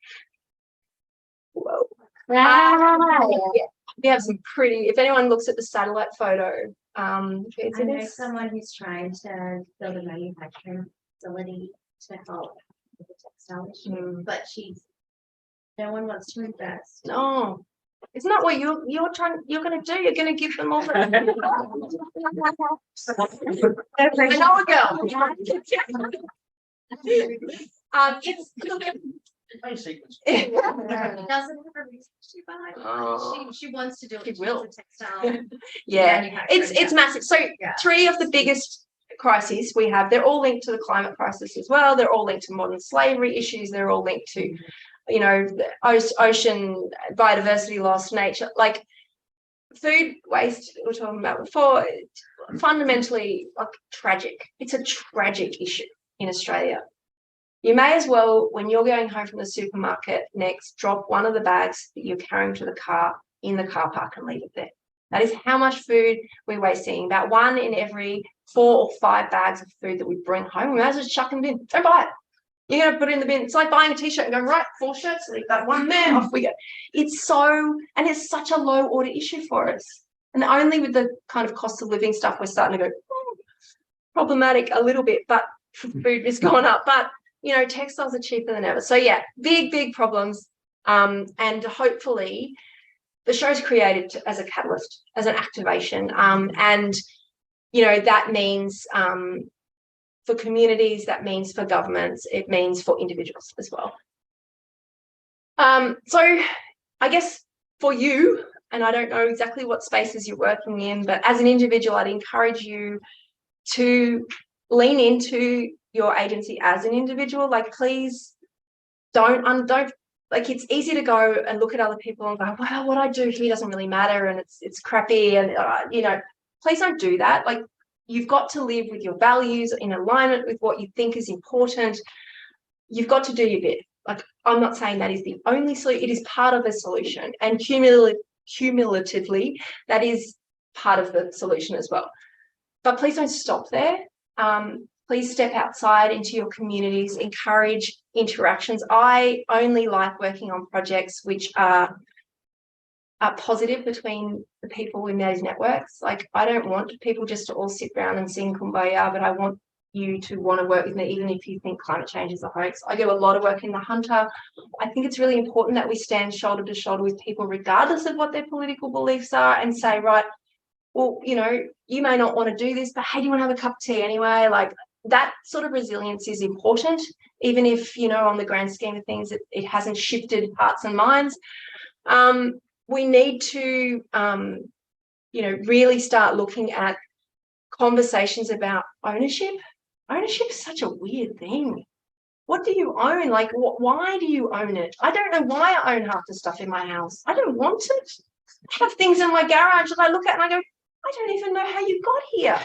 Whoa. Wow. Yeah. We have some pretty, if anyone looks at the satellite photo, I know someone who's trying to build a manufacturing facility to help with the textile issue, but no one wants to invest. No, isn't that what you're going to do? You're going to give them all the. I know a girl. It's Main sequence. It doesn't have a research behind it. Oh. She wants to do it. She She's will. a textile. yeah, manufacturing, it's massive. So Yeah. 3 of the biggest crises we have, they're all linked to the climate crisis as well. They're all linked to modern slavery issues. They're all linked to, you know, the ocean biodiversity loss, nature, like food waste we were talking about before, fundamentally like tragic. It's a tragic issue in Australia. You may as well, when you're going home from the supermarket next, drop one of the bags that you're carrying to the car in the car park and leave it there. That is how much food we're wasting. About 1 in every 4 or 5 bags of food that we bring home, we might as well chuck in the bin. Don't buy it. You're going to put it in the bin. It's like buying a t-shirt and going, right, 4 shirts, leave that one there, off we go. It's it's such a low order issue for us. And only with the kind of cost of living stuff, we're starting to go, problematic a little bit, but food is going up. But, you know, textiles are cheaper than ever. So yeah, big problems. And hopefully the show's created as a catalyst, as an activation. And, you know, that means for communities, that means for governments, it means for individuals as well. So I guess for you, and I don't know exactly what spaces you're working in, but as an individual, I'd encourage you to lean into your agency as an individual. Like, please don't like, it's easy to go and look at other people and go, well, what I do here doesn't really matter and it's crappy, and you know, please don't do that. Like, you've got to live with your values in alignment with what you think is important. You've got to do your bit. Like, I'm not saying that is the only solution. It is part of the solution, and cumulatively that is part of the solution as well. But please don't stop there. Please step outside into your communities, encourage interactions. I only like working on projects which are positive between the people in those networks. Like, I don't want people just to all sit around and sing Kumbaya, but I want you to want to work with me, even if you think climate change is a hoax. I do a lot of work in the Hunter. I think it's really important that we stand shoulder to shoulder with people, regardless of what their political beliefs are, and say, right, well, you know, you may not want to do this, but hey, do you want to have a cup of tea anyway? Like, that sort of resilience is important, even if, you know, on the grand scheme of things, it hasn't shifted hearts and minds. We need to, you know, really start looking at conversations about ownership. Ownership is such a weird thing. What do you own? Like, why do you own it? I don't know why I own half the stuff in my house. I don't want it. I have things in my garage that I look at and I go, I don't even know how you got here.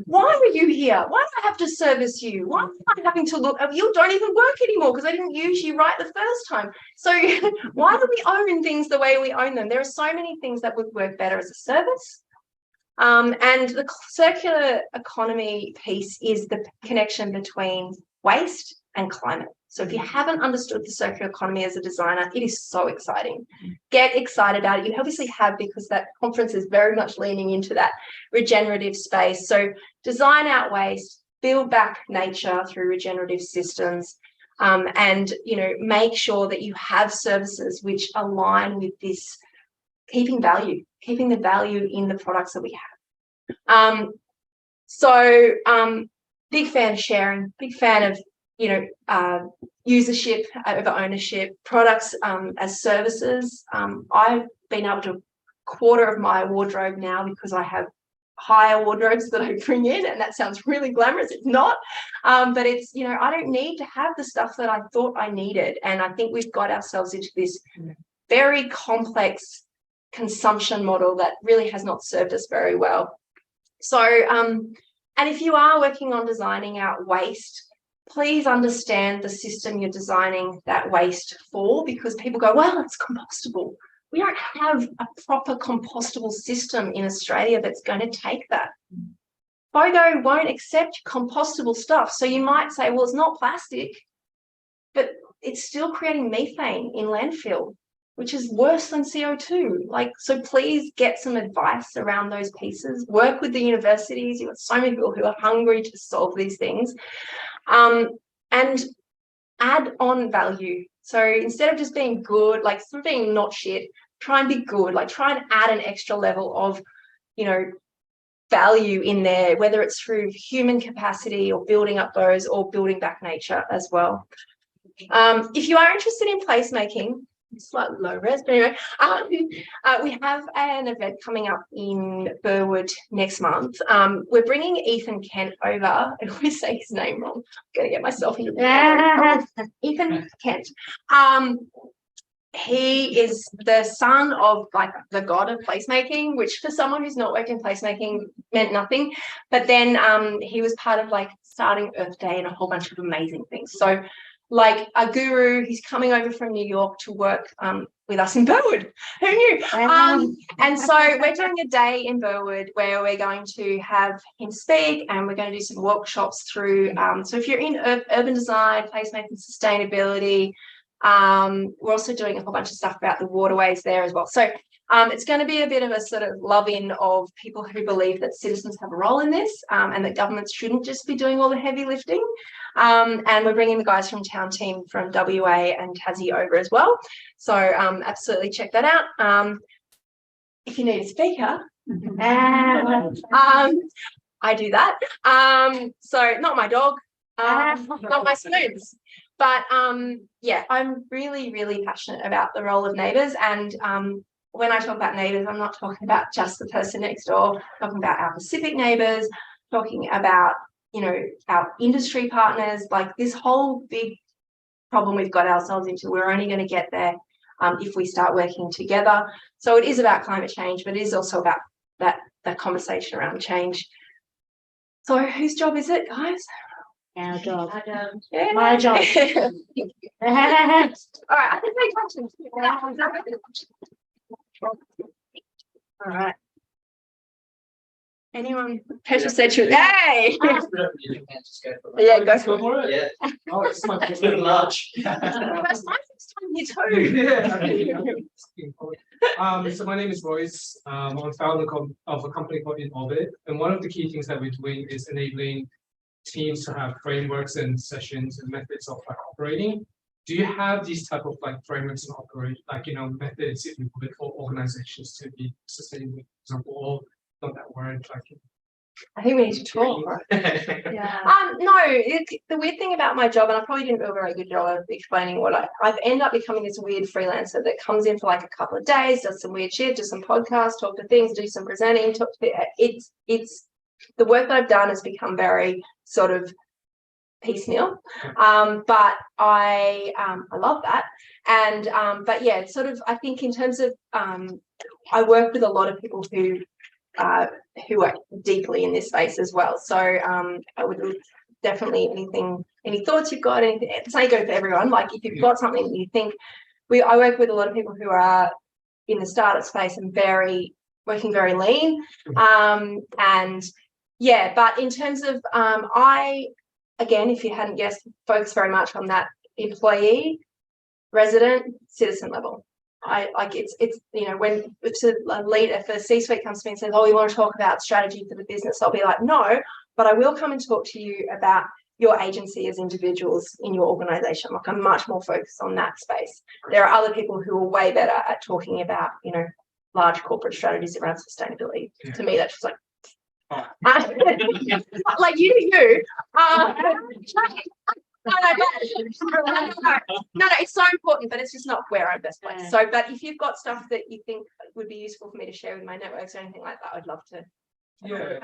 Why were you here? Why do I have to service you? Why am I having to look? You don't even work anymore because I didn't use you right the first time. So why do we own things the way we own them? There are so many things that would work better as a service. And the circular economy piece is the connection between waste and climate. So if you haven't understood the circular economy as a designer, it is so exciting. Get excited about it. You obviously have, because that conference is very much leaning into that regenerative space. So design out waste, build back nature through regenerative systems, and, you know, make sure that you have services which align with this, keeping the value in the products that we have. Big fan of sharing, big fan of, you know, usership over ownership, products as services. I've been able to quarter of my wardrobe now because I have higher wardrobes that I bring in, and that sounds really glamorous. It's not, but it's, you know, I don't need to have the stuff that I thought I needed. And I think we've got ourselves into this very complex consumption model that really has not served us very well. So, and if you are working on designing out waste, please understand the system you're designing that waste for, because people go, well, it's compostable. We don't have a proper compostable system in Australia that's going to take that. FOGO won't accept compostable stuff. So you might say, well, it's not plastic, but it's still creating methane in landfill, which is worse than CO2. Like, so please get some advice around those pieces. Work with the universities. You've got so many people who are hungry to solve these things. And add on value. So instead of just being good, like sort of being not shit, try and be good. Like, try and add an extra level of, you know, value in there, whether it's through human capacity or building up those or building back nature as well. If you are interested in placemaking, slightly low res, but anyway, we have an event coming up in Burwood next month. We're bringing Ethan Kent over. I always say his name wrong. I'm going to get myself into Ethan Kent. He is the son of like the god of placemaking, which for someone who's not worked in placemaking meant nothing. But then he was part of like starting Earth Day and a whole bunch of amazing things. So like a guru, he's coming over from New York to work with us in Burwood. Who knew? And so we're doing a day in Burwood where we're going to have him speak, and we're going to do some workshops through. So if you're in urban design, placemaking, sustainability, we're also doing a whole bunch of stuff about the waterways there as well. So it's going to be a bit of a sort of love-in of people who believe that citizens have a role in this, and that governments shouldn't just be doing all the heavy lifting. And we're bringing the guys from Town Team from WA and Tassie over as well. So absolutely check that out. If you need a speaker, I do that. So not my dog, not my spoons. But yeah, I'm really, really passionate about the role of neighbours. And when I talk about neighbours, I'm not talking about just the person next door, I'm talking about our Pacific neighbours, talking about, you know, our industry partners, like this whole big problem we've got ourselves into. We're only going to get there if we start working together. So it is about climate change, but it is also about that conversation around change. So whose job is it, guys? Our job. Yeah. My job. All right, I can take questions. All right. Anyone? Petra said she was, hey! Yeah, go for it. Yeah. Oh, it's my It's been large. First time you too. So my name is Royce. I'm founder of a company called In Orbit, and one of the key things that we're doing is enabling teams to have frameworks and sessions and methods of like operating. Do you have these type of like frameworks and operate like, you know, methods if you put it for organizations to be sustainable, for example, or not that word like? I think we need to talk. Right? Yeah. No, the weird thing about my job, and I probably didn't do a very good job of explaining what I've ended up becoming this weird freelancer that comes in for like a couple of days, does some weird shit, does some podcasts, talk to things, do some presenting, talk to it's the work that I've done has become very sort of piecemeal, but I love that. And but yeah, it's sort of, I think in terms of I work with a lot of people who are deeply in this space as well. So I would definitely any thoughts you've got, anything, it's not good for everyone. Like if you've got something that you think, I work with a lot of people who are in the startup space and working very lean, and yeah, but in terms of again, if you hadn't guessed, focus very much on that employee, resident, citizen level. I like it's you know, when it's a leader, if a C-suite comes to me and says, oh, we want to talk about strategy for the business, I'll be like, no, but I will come and talk to you about your agency as individuals in your organization. Like I'm much more focused on that space. There are other people who are way better at talking about, you know, large corporate strategies around sustainability. Yeah. To me, that's just like like you do you. No, it's so important, but it's just not where I'm best placed. So, but if you've got stuff that you think would be useful for me to share with my networks or anything like that, I'd love to. Yeah.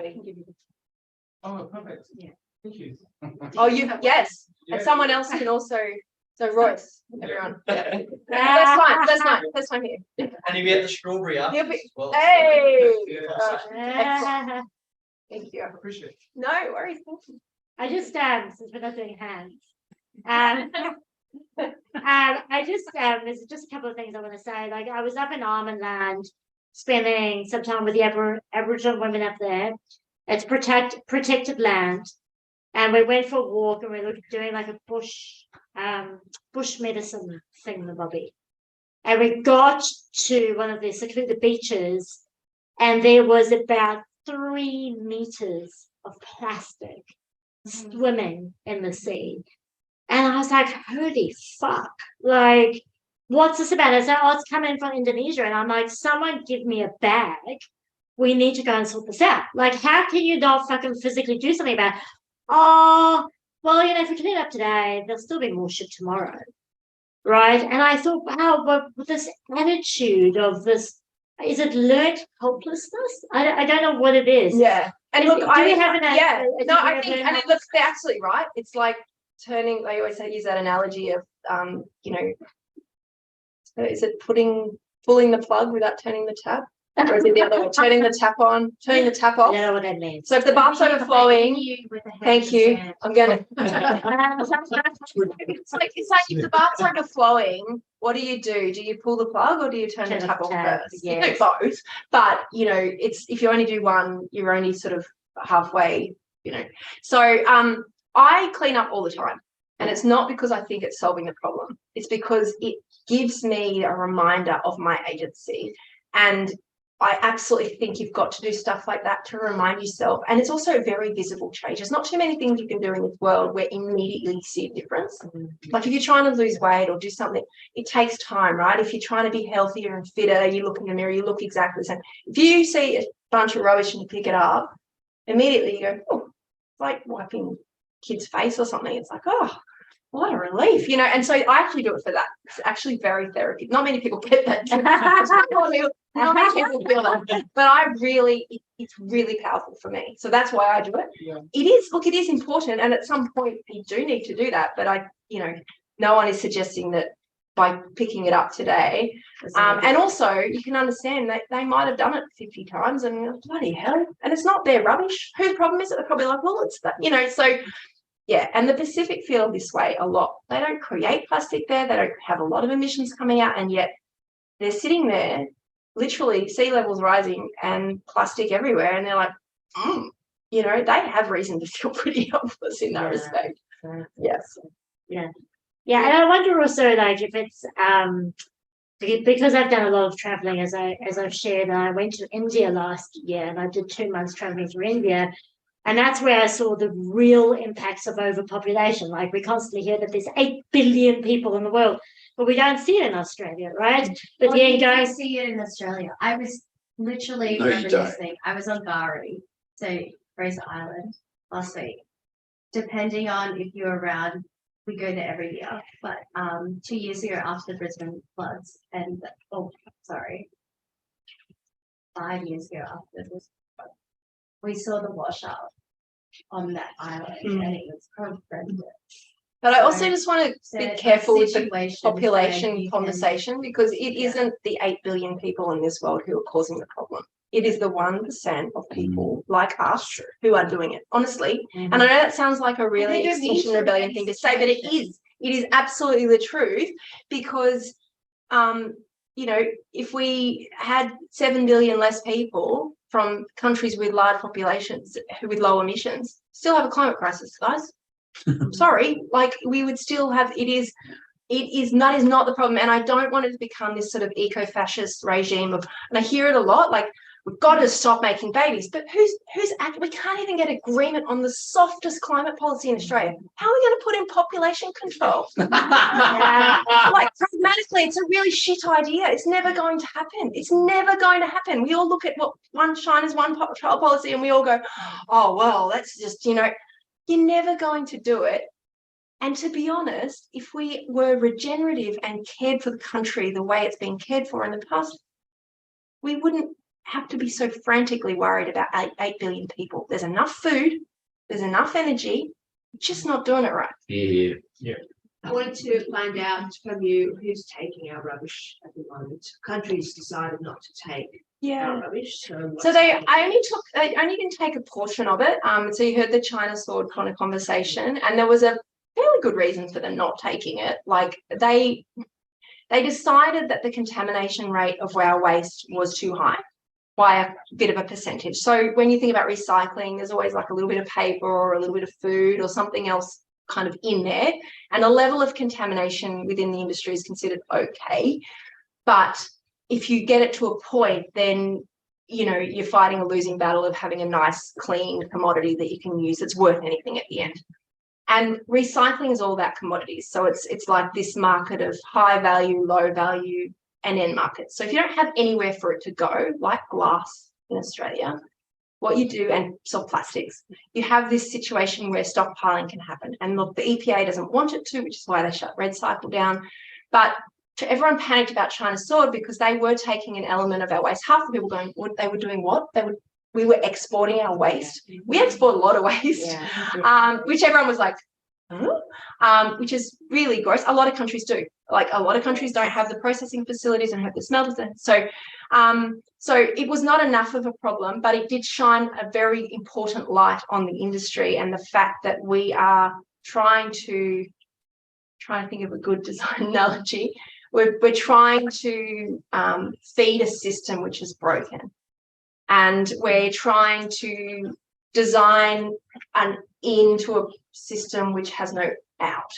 Oh, perfect. Yeah. Thank you. Oh, yes. Yeah. And someone else can also. So Royce, everyone. Yeah. That's fine here. And you'll be at the strawberry after as well. Hey. Yeah. Thank you. I appreciate it. No worries. Thank you. I just since we're not doing hands. I just there's just a couple of things I want to say. Like I was up in Almond Land spending some time with the Aboriginal women up there. It's protected land. And we went for a walk and we were doing like a bush medicine thing, the Bobby. And we got to one of the secluded beaches and there was about 3 meters of plastic swimming in the sea. And I was like, holy fuck, like, what's this about? I said, oh, it's coming from Indonesia. And I'm like, someone give me a bag we need to go and sort this out. Like, how can you not fucking physically do something about it? Oh, well, you know, if we clean up today, there'll still be more shit tomorrow. Right. And I thought, wow, but with this attitude of this, is it learned helplessness? I don't know what it is. Yeah. And Do look, we have an yeah, a no, I degree of think, learned and look, they're absolutely right. It's like turning, they always use that analogy of, you know, is it pulling the plug without turning the tap? Or is it the other way? Turning the tap on, turning the tap I off? don't know what that means. So if the bath's overflowing, thank you. I'm gonna. It's like if the bath's overflowing, what do? Do you pull the plug or do you turn the tap off first? You do both, but you know, it's if you only do one, you're only sort of halfway, you know. So I clean up all the time. And it's not because I think it's solving the problem. It's because it gives me a reminder of my agency. And I absolutely think you've got to do stuff like that to remind yourself. And it's also a very visible change. There's not too many things you can do in this world where immediately you see a difference. Like if you're trying to lose weight or do something, it takes time, right? If you're trying to be healthier and fitter, you look in the mirror, you look exactly the same. If you see a bunch of rubbish and you pick it up, immediately you go, oh, it's like wiping kid's face or something. It's like, oh, what a relief, you know. And so I actually do it for that. It's actually very therapeutic. Not many people get that. Not many people feel that, but I really, it's really powerful for me. So that's why I do it. Yeah. It is important, and at some point you do need to do that. But no one is suggesting that by picking it up today. And also you can understand that they might have done it 50 times, and bloody hell, and it's not their rubbish. Whose problem is it? They're probably like, well, it's that, you know. So. Yeah, and the Pacific feel this way a lot. They don't create plastic there. They don't have a lot of emissions coming out, and yet they're sitting there, literally sea levels rising and plastic everywhere, and they're like, you know, they have reason to feel pretty helpless in that respect. Yes. Yeah. Yeah, and I wonder also, like, if it's because I've done a lot of traveling, as I've shared, and I went to India last year, and I did 2 months traveling through India. And that's where I saw the real impacts of overpopulation. Like we constantly hear that there's 8 billion people in the world, but we don't see it in Australia, right? But You don't see it in Australia. I was literally reminiscing. I was on Bari, so Fraser Island last week. Depending on if you're around, we go there every year. But 2 years ago after the Brisbane floods, and 5 years ago after the Brisbane floods, we saw the washout on that island, and it was horrendous. But I also just want to be careful with the situations population where you conversation, because it isn't the 8 billion people in this world who are causing the problem. It is the 1% of people like us who are doing it, honestly. And I know that sounds like a really Extinction Rebellion thing to say, but it is. It is absolutely the truth, because you know, if we had 7 billion less people from countries with large populations with low emissions, still have a climate crisis, guys. I'm sorry, like we would still have. That is not the problem, and I don't want it to become this sort of eco-fascist regime of. And I hear it a lot, like we've got to stop making babies, but we can't even get agreement on the softest climate policy in Australia. How are we going to put in population control? Like pragmatically, it's a really shit idea. It's never going to happen. It's never going to happen. We all look at what China's one-child policy, and we all go, oh well, that's just, you know, you're never going to do it. And to be honest, if we were regenerative and cared for the country the way it's been cared for in the past, we wouldn't have to be so frantically worried about 8 billion people. There's enough food, there's enough energy, just not doing it right. Yeah. I wanted to find out from you who's taking our rubbish at the moment. Countries decided not to take our rubbish. So they only can take a portion of it. So you heard the China sword kind of conversation, and there was a fairly good reason for them not taking it. Like they decided that the contamination rate of our waste was too high by a bit of a percentage. So when you think about recycling, there's always like a little bit of paper or a little bit of food or something else kind of in there, and the level of contamination within the industry is considered okay. But if you get it to a point, then you know you're fighting a losing battle of having a nice clean commodity that you can use that's worth anything at the end. And recycling is all about commodities. So it's like this market of high value, low value, and end markets. So if you don't have anywhere for it to go, like glass in Australia, what you do, and soft plastics, you have this situation where stockpiling can happen. And look, the EPA doesn't want it to, which is why they shut Red Cycle down. But everyone panicked about China sword because they were taking an element of our waste. Half the people going, what they were doing what? We were exporting our waste. We export a lot of waste, which everyone was like, huh? Which is really gross. A lot of countries do. Like a lot of countries don't have the processing facilities and have the smelters. So it was not enough of a problem, but it did shine a very important light on the industry and the fact that we are trying to think of a good design analogy. We're trying to feed a system which is broken, and we're trying to design into a system which has no out.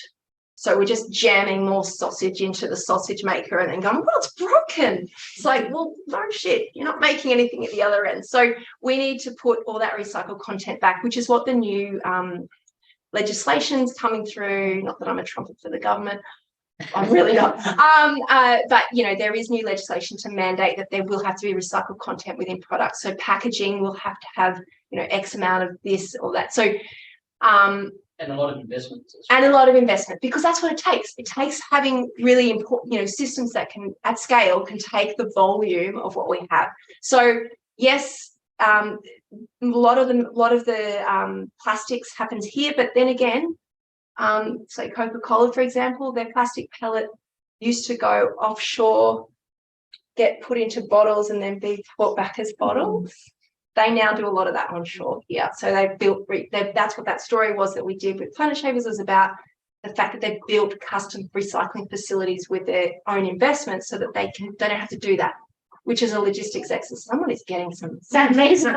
So we're just jamming more sausage into the sausage maker and then going, well, it's broken. It's like, well, no shit, you're not making anything at the other end. So we need to put all that recycled content back, which is what the new legislation's coming through. Not that I'm a trumpet for the government. I'm really not. But, you know, there is new legislation to mandate that there will have to be recycled content within products. So packaging will have to have, you know, X amount of this or that. So, and a lot of investment. And a lot of investment, because that's what it takes. It takes having really important, you know, systems that can, at scale, can take the volume of what we have. So, yes, a lot of the plastics happens here, but then again, say Coca-Cola, for example, their plastic pellet used to go offshore, get put into bottles and then be brought back as bottles. They now do a lot of that onshore here. So they've built, that's what that story was that we did with Planet Shavers, was about the fact that they've built custom recycling facilities with their own investments so that they don't have to do that, which is a logistics exercise. Someone is getting some message.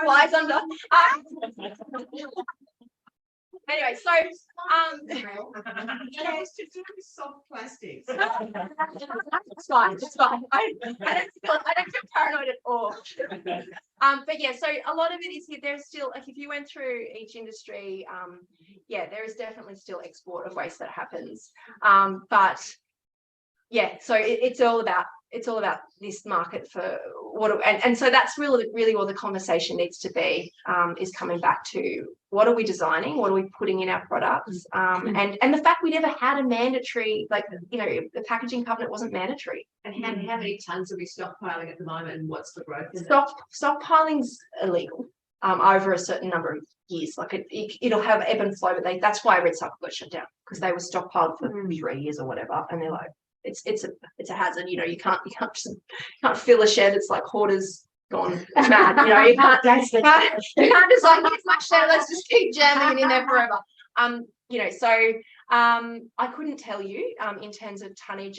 Flies under. Anyway, so soft plastics. it's fine. I don't feel paranoid at all. But yeah, so a lot of it is here. There's still, like, if you went through each industry, yeah, there is definitely still export of waste that happens. But yeah, so it's all about this market for what, and so that's really what the conversation needs to be, is coming back to what are we designing, what are we putting in our products, and the fact we never had a mandatory, like, you know, the packaging covenant wasn't mandatory. And how many tons are we stockpiling at the moment, and what's the growth in Stockpiling's illegal over a certain number of years. Like it'll have ebb and flow, but that's why Red Cycle got shut down, because they were stockpiled for 3 years or whatever, and they're like, it's a hazard. You know, you can't fill a shed. It's like hoarders gone mad. You know, you can't just like, here's my shed, let's just keep jamming it in there forever. You know, so I couldn't tell you in terms of tonnage.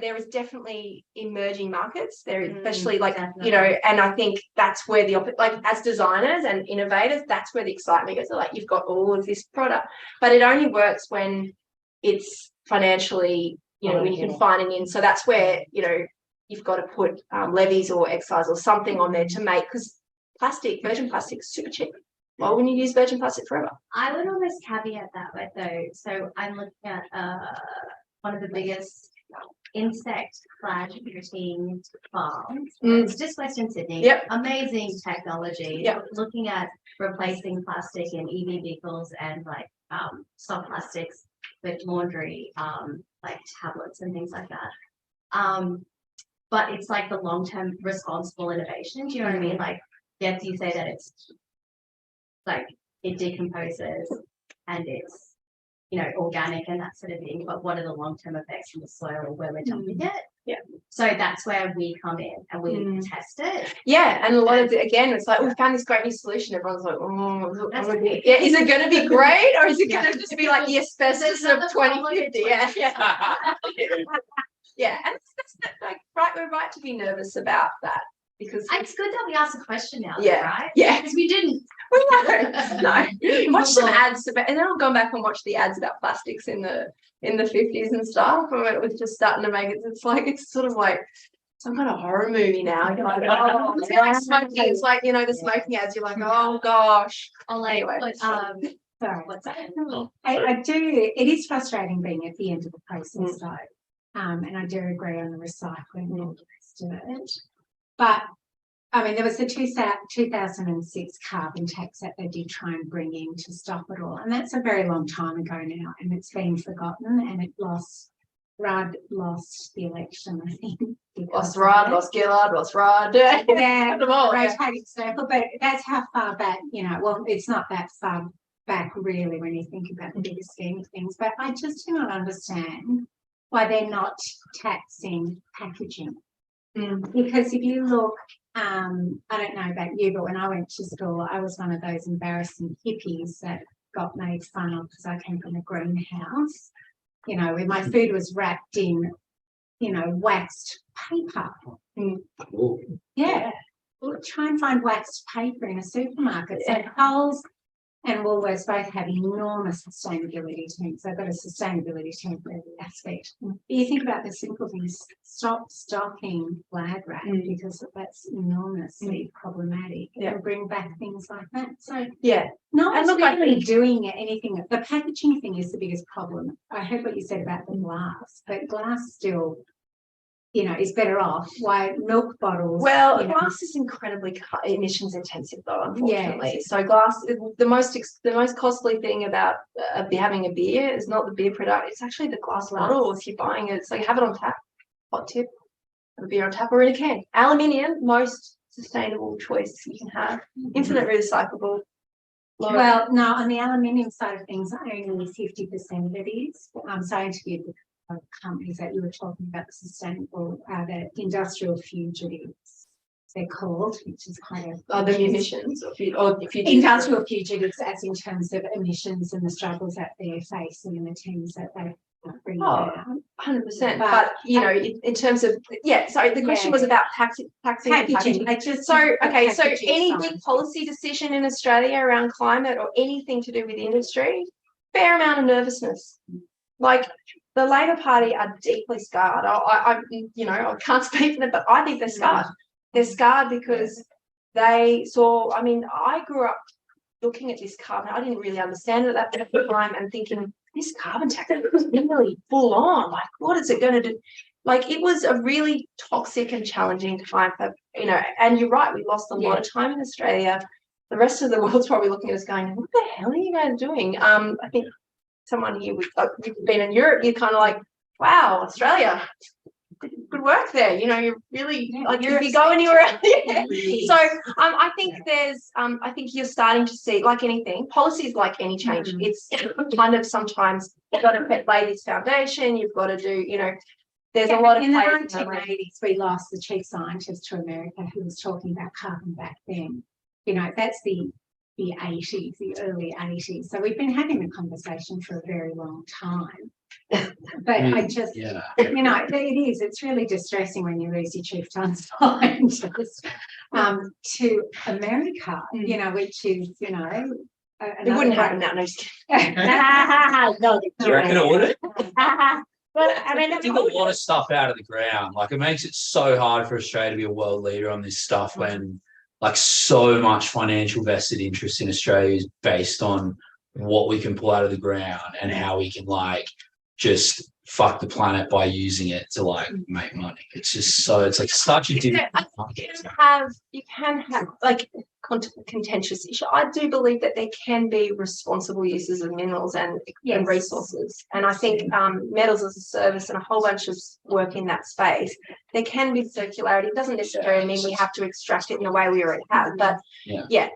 There is definitely emerging markets there, especially like, you know, and I think that's where like as designers and innovators, that's where the excitement goes. So like, you've got all of this product, but it only works when it's financially, you know, when you can find it in. So that's where, you know, you've got to put levies or excise or something on there to make, because virgin plastic is super cheap. Why wouldn't you use virgin plastic forever? I would almost caveat that with though. So I'm looking at one of the biggest insect flash protein farms. It's just Western Sydney. Yep. Amazing technology. Yep. Looking at replacing plastic in EV vehicles and like soft plastics with laundry, like tablets and things like that. But it's like the long-term responsible innovation. Do you know what I mean? Like, yes, you say that it's like it decomposes and it's, you know, organic and that sort of thing, but what are the long-term effects from the soil or where we're dumping it? Yeah. So that's where we come in and we test it. Yeah, and a lot of again, it's like we found this great new solution. Everyone's like, yeah, is it going to be great, or is it going to just be like the asbestos of 2050? Yeah, yeah, and that's like right. We're right to be nervous about that, because It's good that we ask a question now, yeah, right? Yeah, because we didn't. No. Watch some ads about, and then I'll go back and watch the ads about plastics in the 50s and stuff. And it was just starting to make it. It's like, it's sort of like some kind of horror movie now. You're like, oh, it's like smoking. It's like, you know, the smoking ads. You're like, oh gosh. Anyway, Sorry. What's that? I do. It is frustrating being at the end of the process, though. And I do agree on the recycling and all the rest of it. But I mean, there was the 2006 carbon tax that they did try and bring in to stop it all. And that's a very long time ago now, and it's been forgotten, and it Rudd lost the election, I think. Lost Rudd, lost Gillard, lost Rudd. Yeah, them all, yeah. rotating circle, but that's how far back, well, it's not that far back really when you think about the bigger scheme of things, but I just do not understand why they're not taxing packaging. Because if you look, I don't know about you, but when I went to school, I was one of those embarrassing hippies that got made fun of because I came from a greenhouse, where my food was wrapped in, waxed paper. Yeah. Well, try and find waxed paper in a supermarket. So Coles and Woolworths both have enormous sustainability teams. They've got a sustainability team for every aspect. You think about the simple things, stop stocking flag wrap because that's enormously problematic. And bring back things like that. So no one's really doing anything. The packaging thing is the biggest problem. I heard what you said about the glass, but glass still is better off. Why milk bottles? Well, glass is incredibly emissions intensive, though, unfortunately. Yeah. So glass, the most costly thing about having a beer is not the beer product; it's actually the glass bottle. If you're buying it, so you have it on tap. Hot tip: have a beer on tap or in a can. Aluminium, most sustainable choice you can have. Infinite recyclable. Well, no, on the aluminium side of things, only 50% of it is. So I interviewed with companies that you were talking about, the sustainable, the industrial fugitives, they're called, which is kind of the emissions or industrial fugitives, as in terms of emissions and the struggles that they're facing and the teams that they bring down. 100%. But in terms of sorry, the question was about taxing packaging. So any big policy decision in Australia around climate or anything to do with industry, fair amount of nervousness. Like the Labor Party are deeply scarred. I can't speak for them, but I think they're scarred. They're scarred because they saw. I mean, I grew up looking at this carbon. I didn't really understand it at that time, and thinking this carbon tax was really full on. Like, what is it going to do? Like, it was a really toxic and challenging time for And you're right, we lost a lot of time in Australia. The rest of the world's probably looking at us going, "What the hell are you guys doing?" I think. Someone here with you've been in Europe, you're kind of like, wow, Australia, good work there. You're really like if you go anywhere else. So I think I think you're starting to see, like anything, policies like any change. It's kind of sometimes you've got to lay this foundation. You've got to do, there's a lot of in the 1980s. We lost the chief scientist to America who was talking about carbon back then. That's the 80s, the early 80s. So we've been having the conversation for a very long time. But I just, it is. It's really distressing when you lose your chief scientist to America, which is, it wouldn't happen now. No, just kidding. No, Do you reckon it would? Well, I mean, I think a lot of stuff out of the ground. Like, it makes it so hard for Australia to be a world leader on this stuff when so much financial vested interest in Australia is based on what we can pull out of the ground and how we can just fuck the planet by using it to make money. It's just it's such a different you can have contentious issue. I do believe that there can be responsible uses of minerals and resources. And I think metals as a service and a whole bunch of work in that space, there can be circularity. It doesn't necessarily mean we have to extract it in the way we already have. But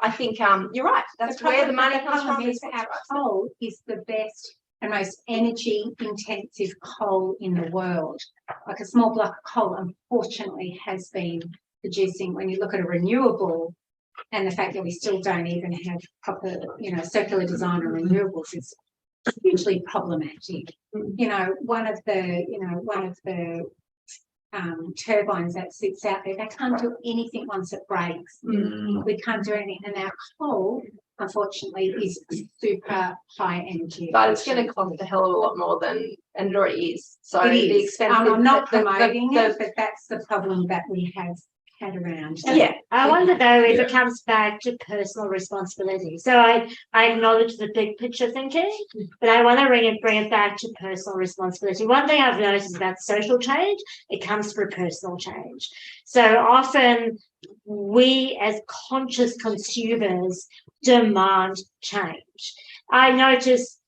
I think you're right. That's where the money comes from. Our coal is the best and most energy intensive coal in the world. Like a small block of coal, unfortunately, has been producing, when you look at a renewable, and the fact that we still don't even have proper, circular design on renewables is hugely problematic. One of the turbines that sits out there, they can't do anything once it breaks. We can't do anything, and our coal, unfortunately, is super high energy. But it's going to cost a hell of a lot more and it already is. So it the is. expensive. I'm not promoting it, but that's the problem that we have head around. Yeah. I wonder though if Yeah. it comes back to personal responsibility. So I acknowledge the big picture thinking, but I want to bring it back to personal responsibility. One thing I've noticed about social change, it comes through personal change. So often we as conscious consumers demand change. I notice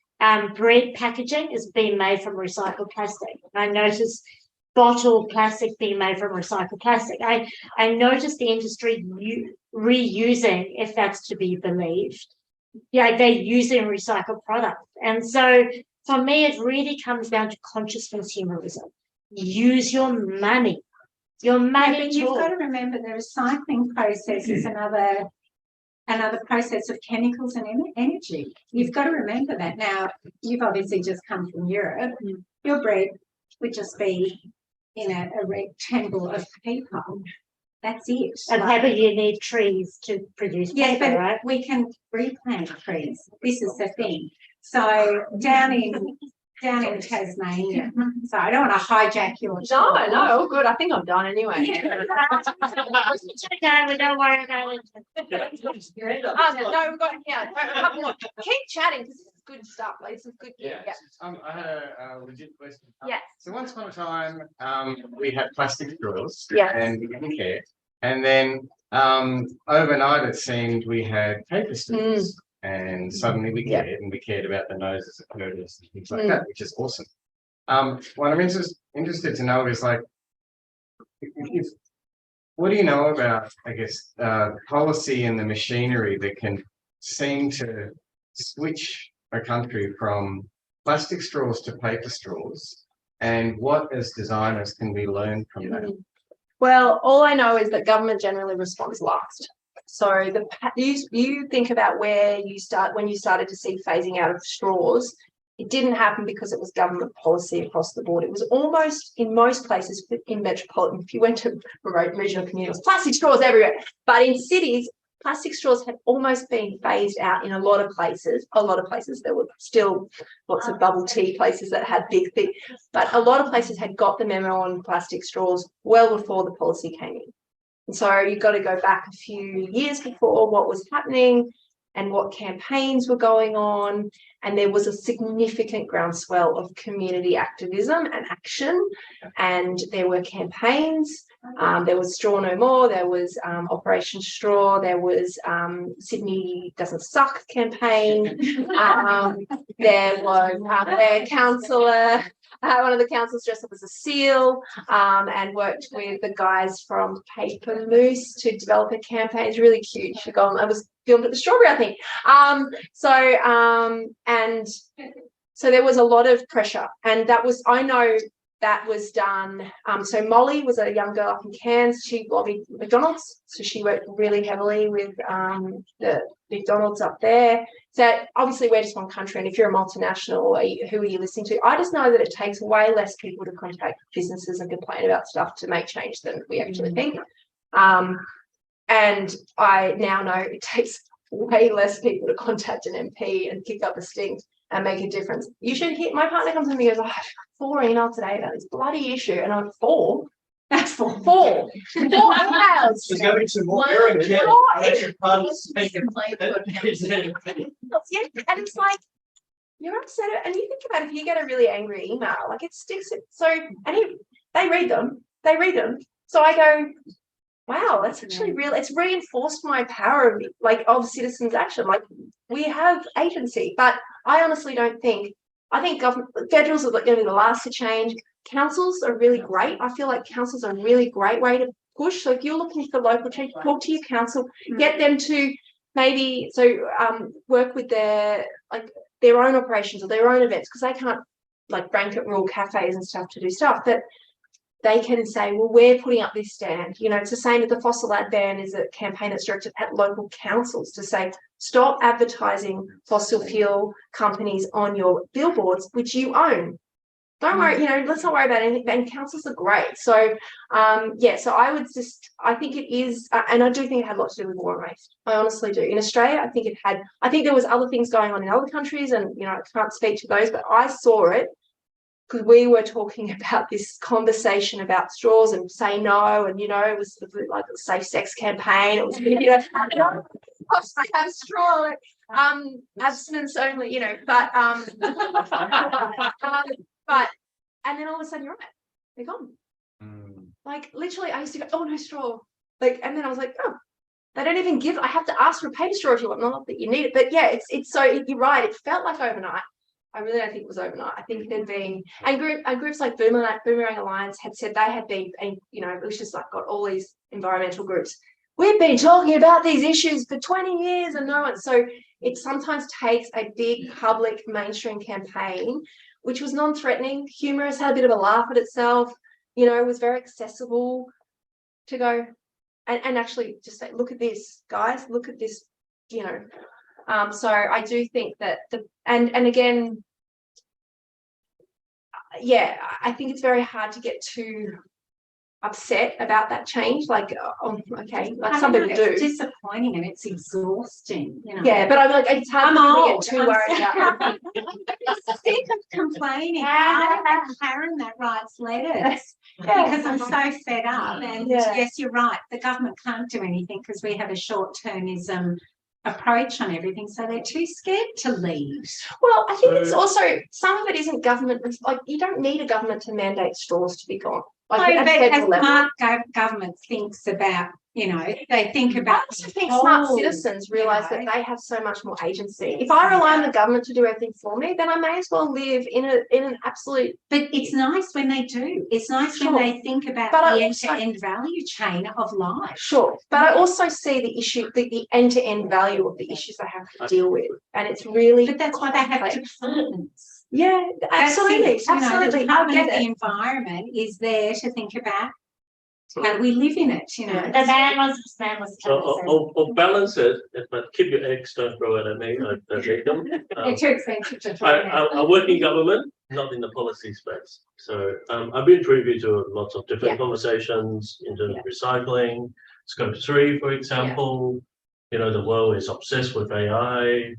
bread packaging is being made from recycled plastic. I notice bottled plastic being made from recycled plastic. I noticed the industry reusing, if that's to be believed. Yeah, they're using recycled products. And so for me, it really comes down to conscious consumerism. Use your money. Your Yeah, money but you've got talks. to remember the recycling process is another process of chemicals and energy. You've got to remember that. Now, you've obviously just come from Europe. Your bread would just be in a rectangle of paper. That's it. And paper, you need trees to produce Yes, paper, but right? we can replant trees. This is the thing. So down in Tasmania. So I don't want to hijack your talk. No, all good. I think I'm done anyway. Okay, we don't worry about it. No, we've got a couple more. Keep chatting because this is good stuff. Like, this is good. Yeah, I had a legit question. Yes. So once upon a time, we had plastic straws. Yes. And we didn't care. And then overnight, it seemed we had paper straws. And suddenly we cared, and we cared about the noses of herders and things like that, which is awesome. What I'm interested to know is like, what do you know about, I guess, policy and the machinery that can seem to switch a country from plastic straws to paper straws, and what as designers can we learn from that? Well, all I know is that government generally responds last. So you think about when you started to see phasing out of straws. It didn't happen because it was government policy across the board. It was almost in most places in metropolitan. If you went to remote regional communities, plastic straws everywhere. But in cities, plastic straws had almost been phased out in a lot of places. There were still lots of bubble tea places that had big things, but a lot of places had got the memo on plastic straws well before the policy came in. And so you've got to go back a few years before what was happening and what campaigns were going on. And there was a significant groundswell of community activism and action. And there were campaigns. There was Straw No More. There was Operation Straw. There was Sydney Doesn't Suck campaign. There was their councillor. One of the councillors dressed up as a seal and worked with the guys from Paper Moose to develop a campaign. It's really cute. It was filmed at the Strawberry, I think. So there was a lot of pressure, and I know that was done. So Molly was a young girl up in Cairns. She lobbied McDonald's, so she worked really heavily with the McDonald's up there. So obviously we're just one country, and if you're a multinational, who are you listening to? I just know that it takes way less people to contact businesses and complain about stuff to make change than we actually think. And I now know it takes way less people to contact an MP and kick up a stink and make a difference. You should hear, my partner comes to me and goes, oh, I've got 4 emails today about this bloody issue. And I'm 4. That's 4. 4 emails. There's going to be 2 more. One You're in more. Electric parties. Yeah, and it's like, you're upset. And you think about if you get a really angry email, like it sticks. So, and they read them. So I go, wow, that's actually real. It's reinforced my power of citizens' action. Like we have agency, but I honestly don't think. I think federals are going to be the last to change. Councils are really great. I feel like councils are a really great way to push. So if you're looking for local change, talk to your council, get them to maybe work with their own operations or their own events, because they can't blanket rule cafes and stuff to do stuff, but they can say, well, we're putting up this stand. It's the same as the fossil ad ban is a campaign that's directed at local councils to say, stop advertising fossil fuel companies on your billboards, which you own. Don't worry, let's not worry about anything. And councils are great. So, so I think it is, and I do think it had a lot to do with war and waste. I honestly do. In Australia, I think there was other things going on in other countries, and, I can't speak to those, but I saw it because we were talking about this conversation about straws and say no, and it was like a safe sex campaign. It was I have straw, abstinence only, but but and then all of a sudden you're right, they're gone. Like literally, I used to go, oh no straw, and then I was like, oh, they don't even give. I have to ask for a paper straw if you want, not that you need it, but yeah, it's so you're right. It felt like overnight. I really don't think it was overnight. I think it had been, and groups like Boomerang Alliance had said they had been, and it was just like got all these environmental groups. We've been talking about these issues for 20 years and no one. So it sometimes takes a big public mainstream campaign, which was non-threatening, humorous, had a bit of a laugh at itself, was very accessible to go and actually just say, look at this, guys, look at this, so I do think that and again, yeah, I think it's very hard to get too upset about that change. Like, okay, like some people do. It's disappointing and it's exhausting. Yeah, but I'm like, it's hard to get too worried about. I'm sick of complaining. I have Karen that writes letters because I'm so fed up. And yes, you're right. The government can't do anything because we have a short-termism approach on everything, so they're too scared to lead. Well, I think it's also some of it isn't government. Like you don't need a government to mandate straws to be gone. Like but as smart government thinks about, they think about. I also think smart citizens realise that they have so much more agency. If I rely on the government to do everything for me, then I may as well live in an absolute. But it's nice when they do. It's nice when they think about the end-to-end value chain of life. Sure, but I also see the issue, the end-to-end value of the issues they have to deal with, and it's really. But that's why they have departments. Yeah, absolutely, absolutely. The Department of the Environment is there to think about how we live in it. The man was. Or balance it, but keep your eggs, don't throw it at me. I take them. They're too expensive to throw. I work in government, not in the policy space. So I've been privy to lots of different conversations in terms of recycling, scope 3, for example. The world is obsessed with AI,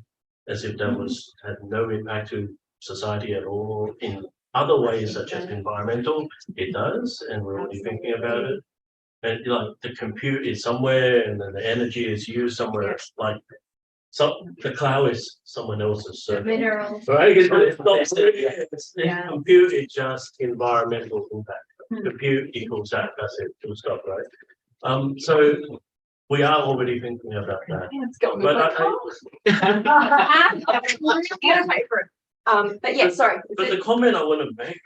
as if that had no impact to society at all. In other ways, such as environmental, it does, and we're already thinking about it. And like the compute is somewhere, and then the energy is used somewhere. Like, so the cloud is someone else's. Minerals. Right? It's not compute is just environmental impact. Compute equals that. That's it. Full stop. Right. So we are already thinking about that. But yeah, sorry. But the comment I want to make,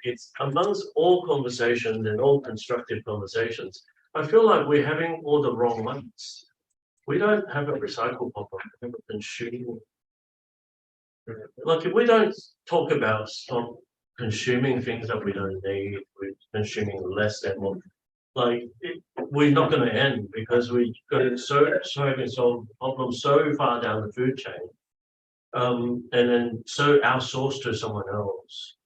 it's amongst all conversations and all constructive conversations, I feel like we're having all the wrong ones. We don't have a recycle problem, we have a consuming. Like if we don't talk about stop consuming things that we don't need, we're consuming less than what, we're not going to end because we got solve problems so far down the food chain. And then so outsourced to someone else,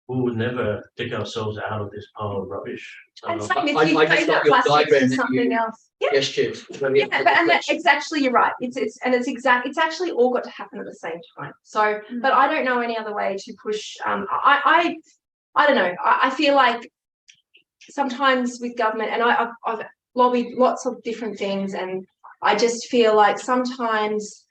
we would never dig ourselves out of this pile of rubbish. And same if you take that plastic to something else. Yes, Chief. It's actually, you're right. It's actually all got to happen at the same time. So, but I don't know any other way to push. I don't know. I feel like sometimes with government, and I've lobbied lots of different things, and I just feel like sometimes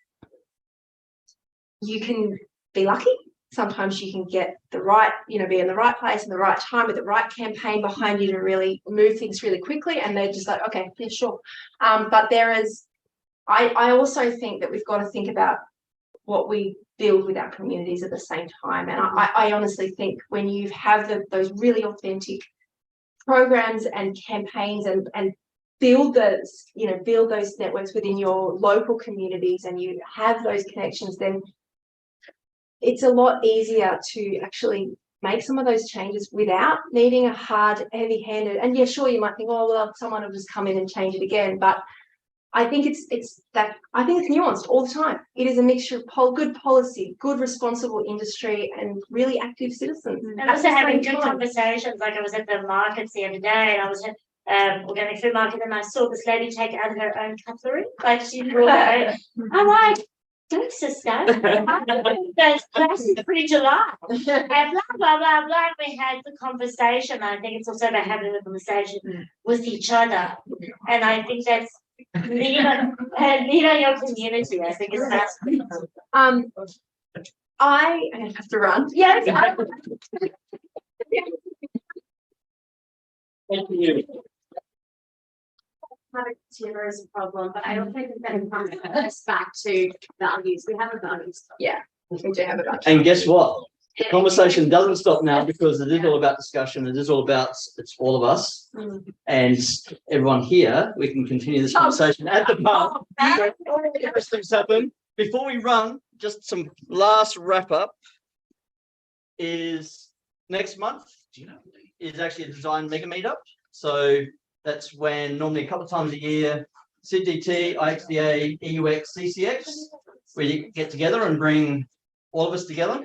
you can be lucky. Sometimes you can get the right, be in the right place in the right time with the right campaign behind you to really move things really quickly. And they're just like, okay, yeah, sure. But I also think that we've got to think about what we build with our communities at the same time. And I honestly think when you have those really authentic programs and campaigns and build those networks within your local communities and you have those connections, then it's a lot easier to actually make some of those changes without needing a hard, heavy-handed. And yeah, sure, you might think, oh well, someone will just come in and change it again. But I think it's nuanced all the time. It is a mixture of good policy, good responsible industry, and really active citizens. And also having good conversations. Like I was at the markets the other day, and I was at organic food market, and I saw this lady take out her own cutlery. Like she brought her own. I'm like, Don't sister. Those classes pretty July. And blah, blah, blah, blah. We had the conversation. I think it's also about having a conversation with each other. And I think that's lead on your community. I think it's that's I have to run. yes. Thank you. Consumer is a problem, but I don't think that comes us back to values. We have a values. Yeah, we do have a bunch. And guess what? The conversation doesn't stop now because it is all about discussion. It is all about, it's all of us. And everyone here, we can continue this conversation at the pub. Things happen. Before we run, just some last wrap up is next month is actually a design mega meetup. So that's when normally a couple of times a year, SydDT, IXDA, EUX, CCX, we get together and bring all of us together.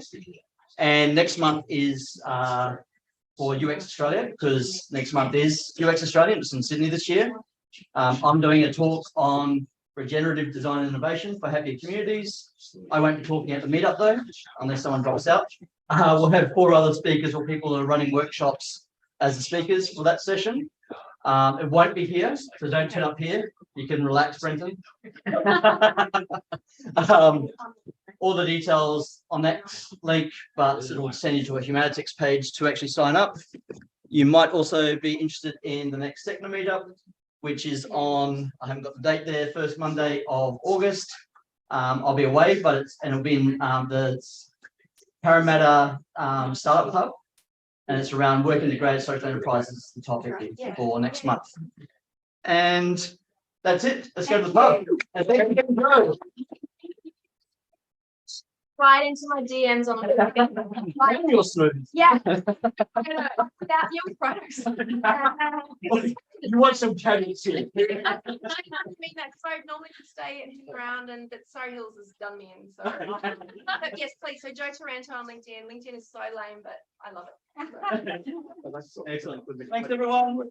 And next month is for UX Australia, because next month is UX Australia. It's in Sydney this year. I'm doing a talk on regenerative design and innovation for happier communities. I won't be talking at the meetup though, unless someone drops out. We'll have 4 other speakers or people who are running workshops as the speakers for that session. It won't be here, so don't turn up here. You can relax, Brenton. All the details on that link, but it will send you to a Humanitics page to actually sign up. You might also be interested in the next Techno meetup, which is on, I haven't got the date there, first Monday of August. I'll be away, but it'll be in the Parramatta Startup Hub. And it's around work integrated social enterprises, the topic for next month. And that's it. Let's go to the pub. And thank you. Right into my DMs on the You're smooth. yeah. Without your photos. You want some caddies here. I mean that because I normally would stay and hang around, but Surrey Hills has done me in. So, but yes, please. So Jo Taranto on LinkedIn. LinkedIn is so lame, but I love it. Excellent. Thanks everyone.